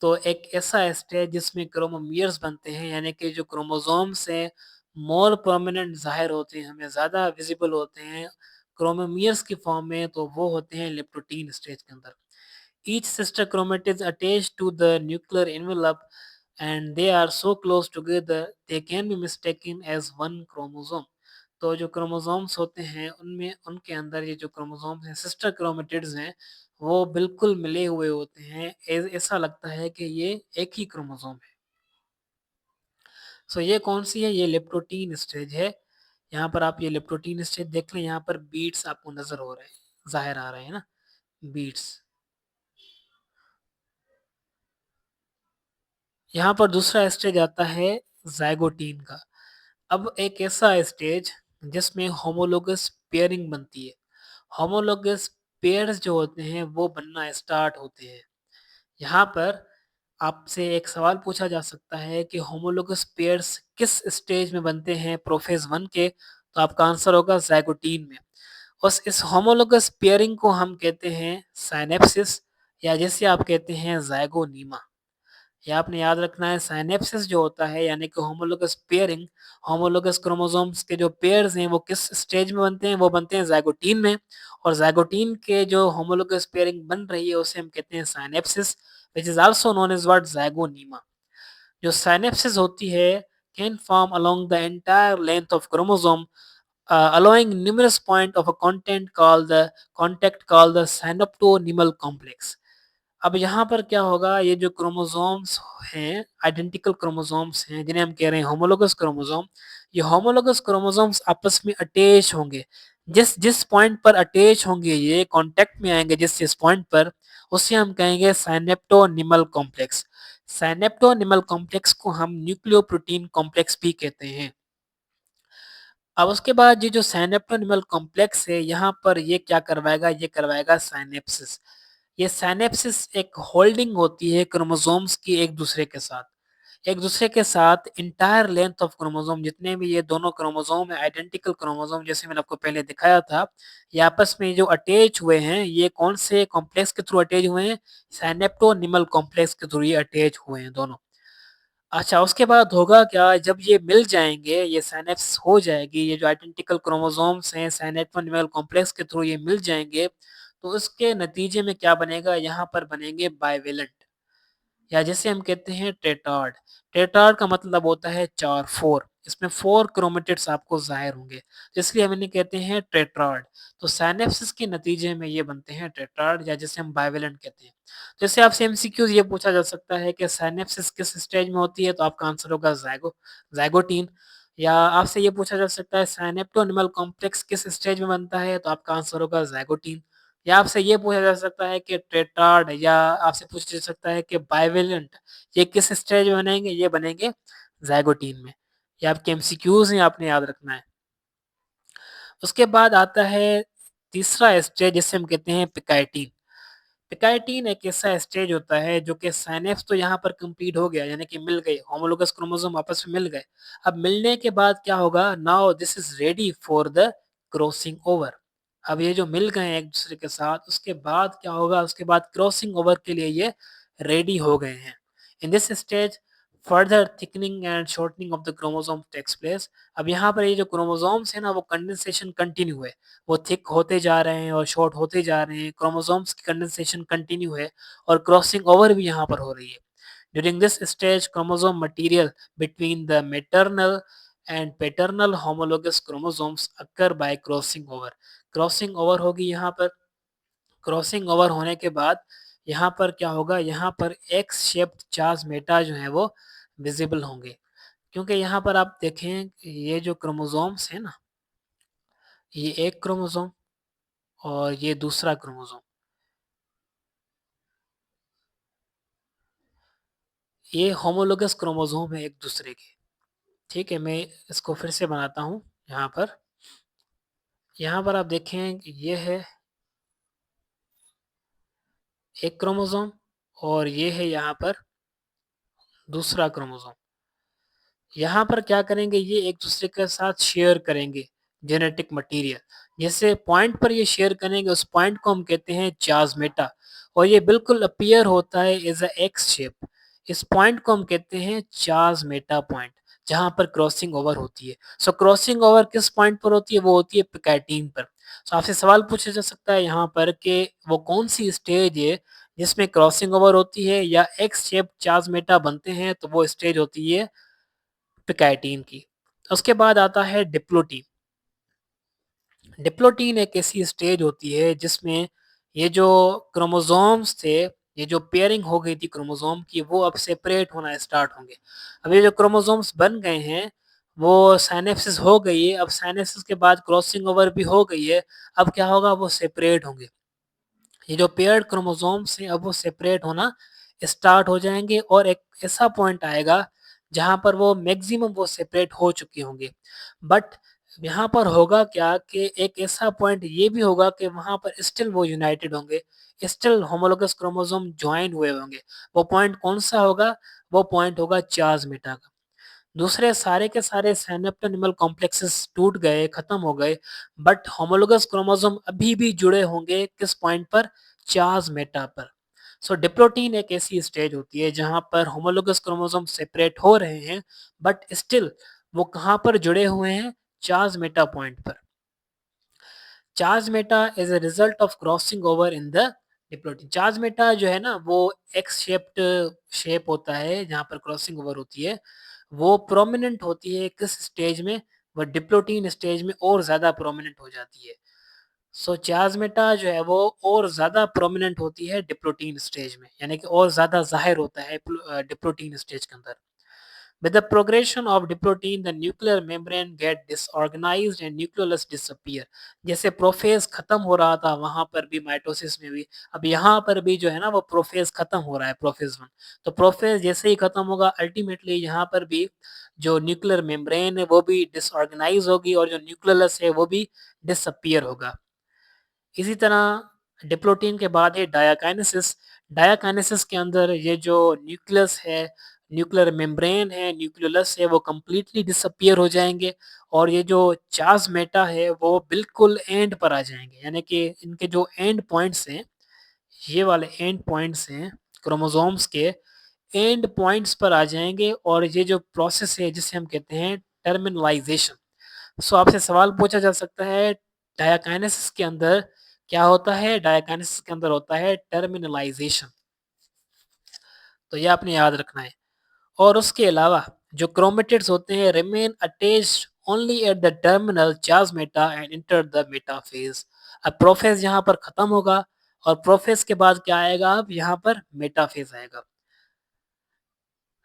तो एक ऐसा स्टेज जिसमें क्रोमोमियर्स बनते हैं, यानी कि जो क्रोमोसोम्स हैं मोर प्रोमिनेंट ज़ाहिर होते हैं, हमें ज़्यादा विजिबल होते हैं क्रोमोमियर्स की फॉर्म में, तो वो होते हैं लेप्टोटीन स्टेज के अंदर। Each sister chromatid attached to the nuclear envelope and they are so close together they can be mistaken as one chromosome. तो जो क्रोमोसोम्स होते हैं उनमें उनके अंदर ये जो क्रोमोसोम्स हैं सिस्टर क्रोमेटिड्स हैं, वो बिल्कुल मिले हुए होते हैं। ऐसा लगता है कि ये एक ही क्रोमोसोम है। सो ये कौन-सी है? ये लिप्टोटीन स्टेज है। यहाँ पर आप ये लिप्टोटीन स्टेज देख लें, यहाँ पर बीट्स आपको नज़र हो रहे हैं, ज़ाहिर आ रहे हैं ना, बीट्स। यहाँ पर दूसरा स्टेज आता है ज़ाइगोटीन का। अब एक ऐसा स्टेज जिसमें होमोलोगस पेयरिंग बनती है। होमोलोगस पेयर्स जो होते हैं वो बनना स्टार्ट होते हैं। यहाँ पर आपसे एक सवाल पूछा जा सकता है कि होमोलोगस पेयर्स किस स्टेज में बनते हैं प्रोफेज़ 1 के? तो आपका आंसर होगा ज़ाइगोटीन में। उस इस होमोलोगस पेयरिंग को हम कहते हैं सिनैप्सिस, या जिसे आप कहते हैं ज़ाइगोनीमा। ये आपने याद रखना है, सिनैप्सिस जो होता है यानी कि होमोलोगस पेयरिंग, होमोलोगस क्रोमोसोम्स के जो पेयर्स हैं वो किस स्टेज में बनते हैं? वो बनते हैं ज़ाइगोटीन में। और ज़ाइगोटीन के जो होमोलोगस पेयरिंग बन रही है उसे हम कहते हैं synapsis, which is also known as what? Zygonema. जो सिनैप्सिस होती है can form along the entire length of chromosome, allowing numerous point of a contact called the synaptonymal complex. अब यहाँ पर क्या होगा, ये जो क्रोमोसोम्स हैं, आइडेंटिकल क्रोमोसोम्स हैं जिन्हें हम कह रहे हैं होमोलोगस क्रोमोसोम, ये होमोलोगस क्रोमोसोम्स आपस में अटैच होंगे। जिस जिस पॉइंट पर अटैच होंगे, ये कांटेक्ट में आएंगे जिस जिस पॉइंट पर, उसे हम कहेंगे साइनेप्टोनिमल कॉम्प्लेक्स। साइनेप्टोनिमल कॉम्प्लेक्स को हम न्यूक्लियोप्रोटीन कॉम्प्लेक्स भी कहते हैं। अब उसके बाद ये जो साइनेप्टोनिमल कॉम्प्लेक्स है, यहाँ पर ये क्या करवाएगा? ये करवाएगा साइनेप्सिस। ये साइनेप्सिस एक होल्डिंग होती है क्रोमोसोम्स की एक दूसरे के साथ इंटायर लेंथ ऑफ क्रोमोसोम, जितने भी ये दोनों क्रोमोसोम है, आइडेंटिकल क्रोमोसोम, जैसे मैंने आपको पहले दिखाया था, ये आपस में जो अटैच हुए हैं, ये कौन से कॉम्प्लेक्स के थ्रू अटैच हुए हैं? साइनेप्टोनिमल कॉम्प्लेक्स के थ्रू ये अटैच हुए हैं दोनों। अच्छा, उसके बाद होगा क्या? जब ये मिल जाएँगे, ये सिनैप्स हो जाएगी, ये जो आइडेंटिकल क्रोमोसोम्स हैं, साइनेप्टोनिमल कॉम्प्लेक्स के थ्रू ये मिल जाएँगे, तो उसके नतीजे में क्या बनेगा? यहाँ पर बनेंगे बाइवेलेंट, या जिसे हम कहते हैं टेट्राड। टेट्राड का मतलब होता है 4, 4। इसमें 4 क्रोमेटिड्स आपको ज़ाहिर होंगे, तो इसलिए हम इन्हें कहते हैं टेट्राड। तो सिनैप्सिस के नतीजे में ये बनते हैं टेट्राड, या जिसे हम बाइवेलेंट कहते हैं। जैसे आपसे एमसीक्यूज़ ये पूछा जा सकता है कि सिनैप्सिस किस स्टेज में होती है? तो आपका आंसर होगा ज़ाइगोटीन। या आपसे ये पूछा जा सकता है साइनेप्टोनिमल कॉम्प्लेक्स किस स्टेज में बनता है? तो आपका आंसर होगा ज़ाइगोटीन। या आपसे ये पूछा जा सकता है कि टेट्राड, या आपसे पूछा जा सकता है कि बाइवेलेंट, ये किस स्टेज में बनेंगे? ये बनेंगे ज़ाइगोटीन में। ये आपके एमसीक्यूज़ हैं, आपने याद रखना है। उसके बाद आता है तीसरा स्टेज, जिसे हम कहते हैं पिकाइटीन। पिकाइटीन एक ऐसा स्टेज होता है जो कि साइनेप्स तो यहाँ पर कंप्लीट हो गया, यानी कि मिल गए, होमोलोगस क्रोमोसोम आपस में मिल गए। अब मिलने के बाद क्या होगा? Now this is ready for the crossing over. अब ये जो मिल गए हैं एक दूसरे के साथ, उसके बाद क्या होगा? उसके बाद क्रॉसिंग ओवर के लिए ये रेडी हो गए हैं। In this stage further thickening and shortening of the chromosome takes place. अब यहाँ पर ये जो क्रोमोसोम्स है ना, वो कंडेंसेशन कंटिन्यू है, वो थिक होते जा रहे हैं और शॉर्ट होते जा रहे हैं, क्रोमोसोम्स की कंडेंसेशन कंटिन्यू है, और क्रॉसिंग ओवर भी यहाँ पर हो रही है। During this stage chromosome material between the maternal and paternal homologous chromosomes occur by crossing over. Crossing over होगी यहाँ पर। क्रॉसिंग ओवर होने के बाद यहाँ पर क्या होगा? यहाँ पर एक्स शेप्ड चार्ज जो है वो विजिबल होंगे, क्योंकि यहाँ पर आप देखें ये जो क्रोमोसोम्स है ना, ये एक क्रोमोसोम और ये दूसरा क्रोमोसोम, ये होमोलोगस क्रोमोसोम है एक दूसरे के। ठीक है, मैं इसको फिर से बनाता हूँ। यहाँ पर आप देखें ये है एक क्रोमोसोम, और ये है यहाँ पर दूसरा क्रोमोसोम। यहाँ पर क्या करेंगे? ये एक दूसरे के साथ शेयर करेंगे जेनेटिक मटेरियल। जैसे पॉइंट पर ये शेयर करेंगे, उस पॉइंट को हम कहते हैं चार्जमेटा, और ये बिल्कुल अपीयर होता है एज अ एक्स शेप। इस पॉइंट को हम कहते हैं चार्जमेटा पॉइंट, जहाँ पर क्रॉसिंग ओवर होती है। सो क्रॉसिंग ओवर किस पॉइंट पर होती है? वो होती है पिकैटिन पर। सो आपसे सवाल पूछा जा सकता है यहाँ पर कि वो कौन सी स्टेज है जिसमें क्रॉसिंग ओवर होती है या एक्स शेप चार्जमेटा बनते हैं? तो वो स्टेज होती है पिकैटिन की। उसके बाद आता है डिप्लोटीन। डिप्लोटीन एक ऐसी स्टेज होती है जिसमें ये जो क्रोमोसोम्स थे, ये जो पेयरिंग हो गई थी क्रोमोसोम की, वो अब सेपरेट होना स्टार्ट होंगे। अब ये जो क्रोमोसोम्स बन गए हैं, वो साइनेप्सिस हो गई है, अब साइनेप्सिस के बाद क्रॉसिंग ओवर भी हो गई है, अब क्या होगा, वो सेपरेट होंगे। ये जो पेयर्ड क्रोमोसोम्स हैं अब वो सेपरेट होना स्टार्ट हो जाएँगे और एक ऐसा पॉइंट आएगा जहाँ पर वो मैक्सिमम वो सेपरेट हो चुके होंगे। बट यहाँ पर होगा क्या कि एक ऐसा पॉइंट ये भी होगा कि वहाँ पर स्टिल वो यूनाइटेड होंगे, स्टिल होमोलोगस क्रोमोसोम जॉइन हुए होंगे। वो पॉइंट कौन-सा होगा? वो पॉइंट होगा चार्ल्स मीटा का। दूसरे सारे के सारे सिनेप्टोनिमल कॉम्प्लेक्सेस टूट गए, खत्म हो गए, बट होमोलोगस क्रोमोसोम अभी भी जुड़े होंगे किस पॉइंट पर? चार्ल्स मेटा पर। सो डिप्लोटीन एक ऐसी स्टेज होती है जहाँ पर होमोलोगस क्रोमोसोम सेपरेट हो रहे हैं, बट स्टिल वो कहाँ पर जुड़े हुए हैं? चार्ल्स मेटा पॉइंट पर। Charge Meta is a result of crossing over in the diplotene. Charge Meta जो है ना वो एक्स शेप्ड शेप होता है जहाँ पर क्रॉसिंग ओवर होती है। वो प्रोमिनेंट होती है किस स्टेज में? वो डिप्लोटीन स्टेज में और ज़्यादा प्रोमिनेंट हो जाती है। सो चार्ज मेटा जो है वो और ज़्यादा प्रोमिनेंट होती है डिप्लोटीन स्टेज में, यानी कि और ज़्यादा ज़ाहिर होता है डिप्लोटीन स्टेज के अंदर। With the progression of diplotin, the nuclear membrane get disorganized and nucleolus disappear. जैसे प्रोफेज खत्म हो रहा था वहां पर भी माइटोसिस में भी, अब यहाँ पर भी जो है ना वो प्रोफेज खत्म हो रहा है, प्रोफेज वन। तो प्रोफेज जैसे ही खत्म होगा अल्टीमेटली यहाँ पर भी जो न्यूक्लियर मेम्ब्रेन है वो भी डिसऑर्गेनाइज होगी और जो न्यूक्लियस है वो भी डिसअपियर होगा। इसी तरह डिप्लोटीन के बाद है डायाकाइनेसिस। डायाकाइनेसिस के अंदर ये जो न्यूक्लियस है, न्यूक्लियर मेम्ब्रेन है, न्यूक्लियोलस है, वो कंप्लीटली डिसअपियर हो जाएंगे और ये जो चार्ज मेटा है वो बिल्कुल एंड पर आ जाएंगे, यानी कि इनके जो एंड पॉइंट्स हैं, ये वाले एंड पॉइंट्स हैं क्रोमोसोम्स के, एंड पॉइंट्स पर आ जाएंगे और ये जो प्रोसेस है जिसे हम कहते हैं टर्मिनलाइजेशन। सो आपसे सवाल पूछा जा सकता है डायाकाइनेसिस के अंदर क्या होता है? डायाकाइनेसिस के अंदर होता है टर्मिनलाइजेशन। तो ये आपने याद रखना है। और उसके अलावा जो क्रोमेटिड्स होते हैं remain attached only at the terminal charge Meta and enter the metaphase. अब प्रोफेज यहाँ पर खत्म होगा और प्रोफेज के बाद क्या आएगा? अब यहाँ पर मेटाफेज आएगा।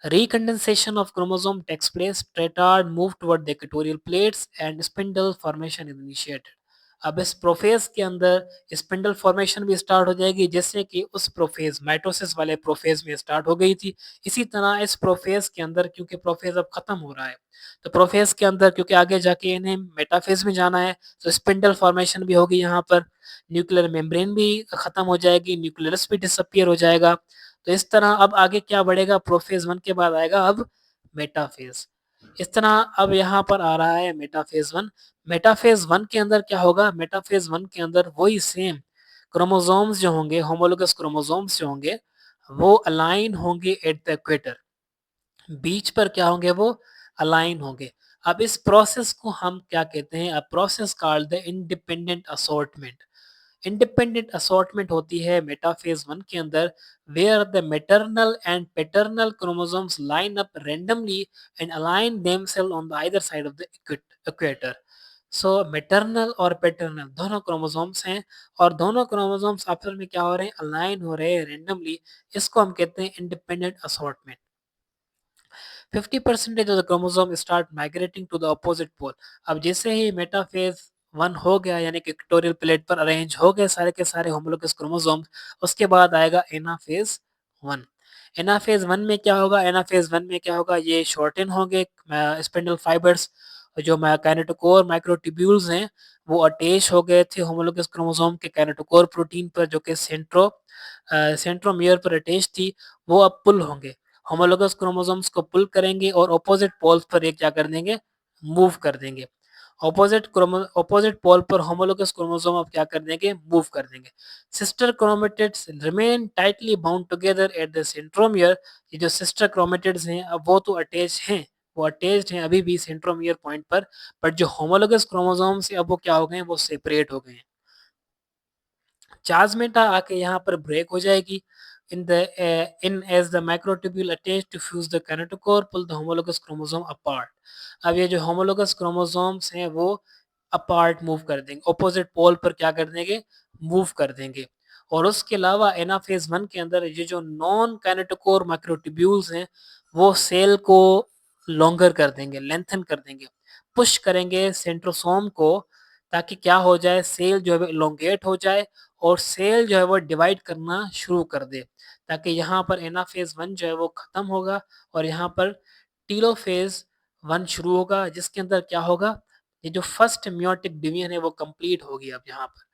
Recondensation of chromosome takes place, tetrad move toward the equatorial plates and spindle formation is initiated. अब इस प्रोफेज के अंदर स्पिंडल फॉर्मेशन भी स्टार्ट हो जाएगी जैसे कि उस प्रोफेज माइटोसिस वाले प्रोफेज में स्टार्ट हो गई थी। इसी तरह इस प्रोफेज के अंदर, क्योंकि प्रोफेज अब खत्म हो रहा है, तो प्रोफेज के अंदर क्योंकि आगे जाके इन्हें मेटाफेज में जाना है, तो स्पिंडल फॉर्मेशन भी होगी यहाँ पर, न्यूक्लियर मेम्ब्रेन भी खत्म हो जाएगी, न्यूक्लियस भी डिसअपियर हो जाएगा। तो इस तरह अब आगे क्या बढ़ेगा? प्रोफेज वन के बाद आएगा अब मेटाफेज। इस तरह अब यहाँ पर आ रहा है मेटाफेज वन। मेटाफेज वन के अंदर क्या होगा? मेटाफेज वन के अंदर वही सेम क्रोमोसोम्स जो होंगे, होमोलोगस क्रोमोसोम्स जो होंगे, वो अलाइन होंगे एट द इक्वेटर। बीच पर क्या होंगे? वो अलाइन होंगे। अब इस प्रोसेस को हम क्या कहते हैं? A process called the independent assortment. Independent assortment होती है मेटाफेज वन के अंदर, where the maternal and paternal chromosomes line up randomly and align themself on the either side of the equator. So maternal और paternal दोनों chromosomes हैं और दोनों chromosomes आपस में क्या हो रहे हैं? अलाइन हो रहे हैं रैंडमली। इसको हम कहते हैं independent assortment. 50% of the chromosome start migrating to the opposite pole। अब जैसे ही मेटाफेज वन हो गया, यानी कि इक्वेटोरियल प्लेट पर अरेंज हो गए सारे के सारे होमोलोगस क्रोमोसोम्स, उसके बाद आएगा एनाफेज वन। एनाफेज वन में क्या होगा? एनाफेज वन में क्या होगा? ये शॉर्टन होंगे स्पिंडल फाइबर्स, जो काइनेटोकोर माइक्रोट्यूब्यूल्स हैं वो अटैच हो गए थे होमोलोगस क्रोमोसोम के काइनेटोकोर प्रोटीन पर, जो कि सेंट्रोमियर पर अटैच थी। वो अब पुल होंगे, होमोलोगस क्रोमोसोम्स को पुल करेंगे और ऑपोजिट पोल्स पर एक क्या कर देंगे? मूव कर देंगे। ऑपोजिट पोल पर होमोलोगस क्रोमोसोम अब क्या कर देंगे? मूव कर देंगे। Sister chromatids remain tightly bound together at the centromere. ये जो सिस्टर क्रोमेटिड्स हैं अब वो तो अटैच हैं, वो अटैच्ड हैं अभी भी सेंट्रोमियर पॉइंट पर, बट जो होमोलोगस क्रोमोसोम्स है अब वो क्या हो गए हैं? वो सेपरेट हो गए हैं। चार्जमेटा आके यहाँ पर ब्रेक हो जाएगी in the in as the microtubule attach to fuse the kinetochore pull the homologous chromosome apart. अब ये जो होमोलोगस क्रोमोसोम्स हैं वो अपार्ट मूव कर देंगे, ऑपोजिट पोल पर क्या कर देंगे, मूव कर देंगे। और उसके अलावा एनाफेज 1 के अंदर ये जो नॉन काइनेटोकोर माइक्रोट्यूब्यूल्स हैं वो सेल को लॉन्गर कर देंगे, लेंथन कर देंगे, पुश करेंगे सेंट्रोसोम को, ताकि क्या हो जाए, सेल जो है वो इलोंगेट हो जाए और सेल जो है वो डिवाइड करना शुरू कर दे, ताकि यहाँ पर एनाफेज 1 जो है वो खत्म होगा और यहाँ पर टीलोफेज 1 शुरू होगा, जिसके अंदर क्या होगा, ये जो फर्स्ट मियोटिक डिवीजन है वो कंप्लीट होगी। अब यहाँ पर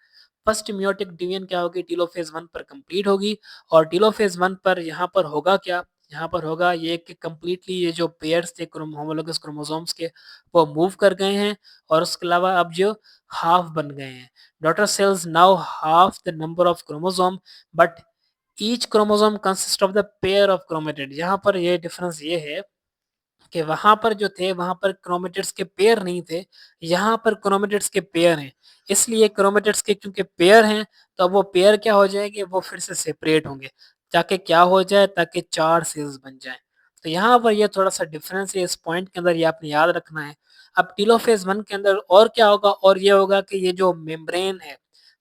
फर्स्ट मियोटिक डिवीजन क्या होगी, टीलोफेज 1 पर कंप्लीट होगी। और टीलोफेज 1 पर यहाँ पर होगा क्या, यहाँ पर होगा ये कि कंप्लीटली ये जो पेयर्स थे होमोलोगस क्रोमोसोम्स के वो मूव कर गए हैं और उसके अलावा अब जो हाफ बन गए हैं। Daughter cells now half the number of chromosome but each chromosome consist of the pair of chromatid. यहाँ पर ये डिफरेंस ये है कि वहां पर जो थे वहां पर क्रोमेटिड्स के पेयर नहीं थे, यहाँ पर क्रोमेटिड्स के पेयर हैं। इसलिए क्रोमेटिड्स के क्योंकि पेयर हैं तो अब वो पेयर क्या हो जाएंगे, वो फिर से सेपरेट होंगे, ताकि क्या हो जाए, ताकि 4 सेल्स बन जाएं। तो यहाँ पर ये थोड़ा सा डिफरेंस है, इस पॉइंट के अंदर ये आपने याद रखना है। अब टीलोफेज 1 के अंदर और क्या होगा, और ये होगा कि ये जो मेम्ब्रेन है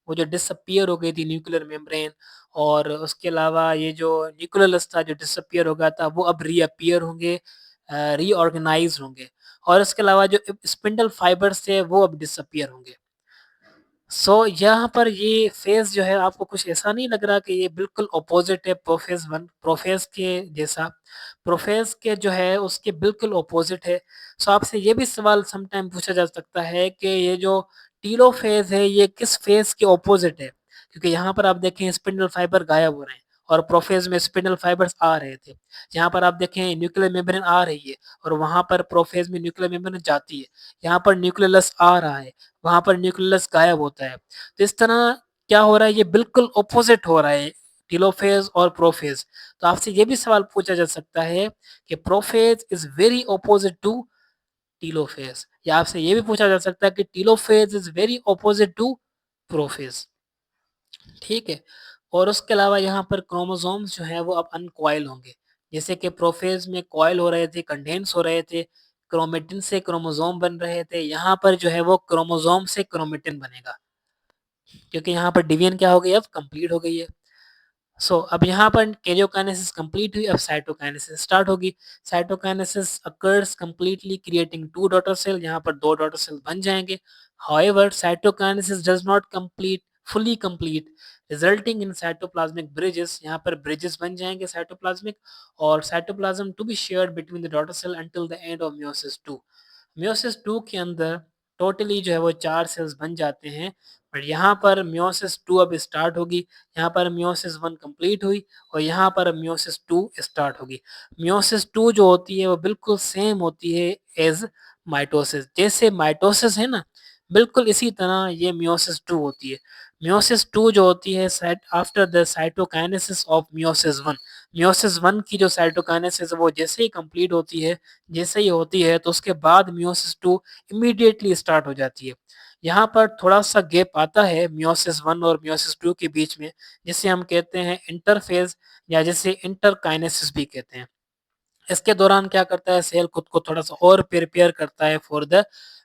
वो जो डिसअपियर हो गई थी, न्यूक्लियर मेम्ब्रेन, और उसके अलावा ये जो न्यूक्लियस था जो डिसअपियर हो गया था वो अब रीअपियर होंगे, रीऑर्गेनाइज होंगे। और इसके अलावा जो स्पिंडल फाइबर्स थे वो अब डिसअपियर होंगे। यहाँ पर ये फेज जो है आपको कुछ ऐसा नहीं लग रहा कि ये बिल्कुल अपोजिट है प्रोफेज 1 प्रोफेज के जैसा, प्रोफेज के जो है उसके बिल्कुल अपोजिट है। आपसे ये भी सवाल समटाइम पूछा जा सकता है कि ये जो टीलोफेज है ये किस फेज के अपोजिट है, क्योंकि यहाँ पर आप देखें स्पिंडल फाइबर गायब हो रहे हैं और प्रोफेज में स्पिंडल फाइबर्स आ रहे थे। यहाँ पर आप देखें न्यूक्लियर मेम्ब्रेन आ रही है और वहां पर प्रोफेज में न्यूक्लियर मेम्ब्रेन जाती है। यहाँ पर न्यूक्लियस आ रहा है, वहां पर न्यूक्लियस गायब होता है। तो इस तरह क्या हो रहा है, ये बिल्कुल ऑपोजिट हो रहा है टीलोफेज और प्रोफेज। तो आपसे ये भी सवाल पूछा जा सकता है कि prophase is very opposite to telophase, या आपसे ये भी पूछा जा सकता है कि telophase is very opposite to prophase. ठीक है। और उसके अलावा यहाँ पर क्रोमोसोम्स जो है वो अब अनकॉइल होंगे, जैसे कि प्रोफेज में कॉइल हो रहे थे, कंडेंस हो रहे थे, क्रोमेटिन से क्रोमोसोम बन रहे थे, यहाँ पर जो है वो क्रोमोसोम से क्रोमेटिन बनेगा, क्योंकि यहाँ पर डिवीजन क्या हो गई, अब कंप्लीट हो गई है। अब यहाँ पर कैरियोकाइनेसिस कंप्लीट हुई, अब साइटोकाइनेसिस स्टार्ट होगी। Cytokinesis occurs completely creating two daughter cell, यहाँ पर 2 डॉटर सेल बन जाएंगे। However cytokinesis does not complete fully complete resulting in cytoplasmic bridges, यहाँ पर ब्रिजेस बन जाएंगे साइटोप्लाज्मिक, और cytoplasm to be shared between the daughter cell until the end of meiosis 2। Meiosis 2 के अंदर टोटली जो है वो 4 सेल्स बन जाते हैं, पर यहाँ पर मियोसिस 2 अब स्टार्ट होगी। यहाँ पर मियोसिस 1 कंप्लीट हुई और यहाँ पर मियोसिस 2 स्टार्ट होगी। मियोसिस 2 जो होती है वो बिल्कुल सेम होती है एज माइटोसिस, जैसे माइटोसिस है ना, बिल्कुल इसी तरह ये मियोसिस 2 होती है। मियोसिस 2 जो होती है set after the cytokinesis of meiosis 1। Meiosis 1 की जो साइटोकाइनेसिस है वो जैसे ही कंप्लीट होती है, जैसे ही होती है तो उसके बाद मियोसिस 2 इमीडिएटली स्टार्ट हो जाती है। यहाँ पर थोड़ा सा गैप आता है मियोसिस 1 और मियोसिस 2 के बीच में, जिसे हम कहते हैं इंटरफेज, या जिसे इंटरकाइनेसिस भी कहते हैं। इसके दौरान क्या करता है, सेल खुद को थोड़ा सा और प्रिपेयर करता है फॉर द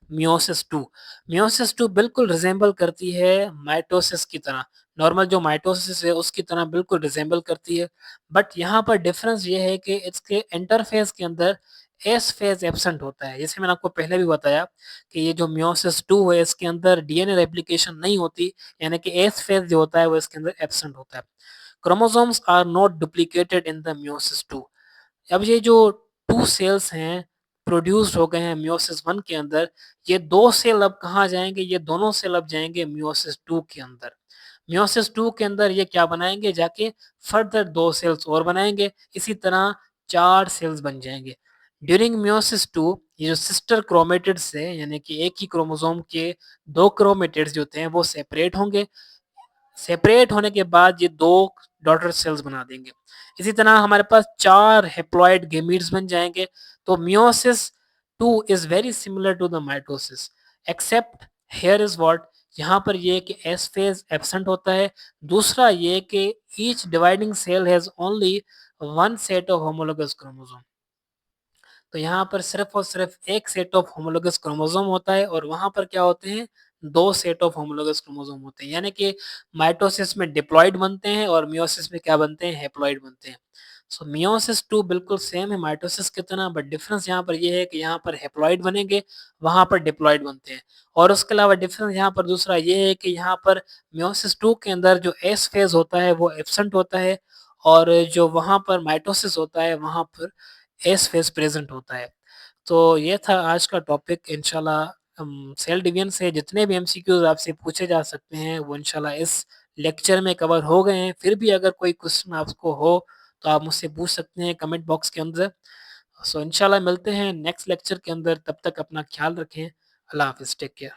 मियोसिस 2। मियोसिस 2 बिल्कुल रिजेंबल करती है माइटोसिस की तरह, नॉर्मल जो माइटोसिस है उसकी तरह बिल्कुल रिजेंबल करती है। बट यहाँ पर डिफरेंस ये है कि इसके इंटरफेज के अंदर एस फेज एब्सेंट होता है। जैसे मैंने आपको पहले भी बताया कि ये जो मियोसिस 2 है इसके अंदर डीएनए रेप्लिकेशन नहीं होती, यानी कि एस फेज जो होता है वो इसके अंदर एब्सेंट होता है। Chromosomes are not duplicated in the meiosis 2। अब ये जो 2 सेल्स हैं प्रोड्यूस्ड हो गए हैं मियोसिस 1 के अंदर, ये 2 सेल अब कहाँ जाएंगे, ये दोनों सेल अब जाएंगे मियोसिस 2 के अंदर। मियोसिस 2 के अंदर ये क्या बनाएंगे, जाके फर्दर 2 सेल्स और बनाएंगे, इसी तरह 4 सेल्स बन जाएंगे। ड्यूरिंग मियोसिस 2 ये जो सिस्टर क्रोमेटिड्स है, यानी कि एक ही क्रोमोसोम के 2 क्रोमेटिड्स जो होते हैं वो सेपरेट होंगे। सेपरेट होने के बाद ये 2 डॉटर सेल्स बना देंगे। इसी तरह हमारे पास 4 हैप्लॉइड गैमीट्स बन जाएंगे। तो meiosis 2 is very similar to the mitosis, except here is what, यहाँ पर ये कि एस फेज एब्सेंट होता है। दूसरा ये कि each dividing cell has only one set of homologous chromosome. तो यहाँ पर सिर्फ़ और सिर्फ़ एक सेट ऑफ होमोलोगस क्रोमोसोम होता है और वहाँ पर क्या होते हैं, 2 सेट ऑफ होमोलोगस क्रोमोसोम होते हैं। यानी कि माइटोसिस में डिप्लॉइड बनते हैं और मियोसिस में क्या बनते हैं, हैप्लॉइड बनते हैं। सो मियोसिस 2 बिल्कुल सेम है माइटोसिस की तरह, बट डिफरेंस यहाँ पर ये है कि यहाँ पर हैप्लॉइड बनेंगे, वहाँ पर डिप्लॉइड बनते हैं। और उसके अलावा डिफरेंस यहाँ पर दूसरा ये है कि यहाँ पर मियोसिस 2 के अंदर जो एस फेज़ होता है वो एब्सेंट होता है और जो वहाँ पर माइटोसिस होता है वहाँ पर एस फेज़ प्रेज़ेंट होता है। तो ये था आज का टॉपिक। इंशाल्लाह सेल डिवीजन से जितने भी एमसीक्यूज़ आपसे पूछे जा सकते हैं वो इंशाल्लाह इस लेक्चर में कवर हो गए हैं। फिर भी अगर कोई क्वेश्चन आपको हो तो आप मुझसे पूछ सकते हैं कमेंट बॉक्स के अंदर। सो इंशाल्लाह मिलते हैं नेक्स्ट लेक्चर के अंदर, तब तक अपना ख्याल रखें। अल्लाह हाफ़िज़, टेक केयर।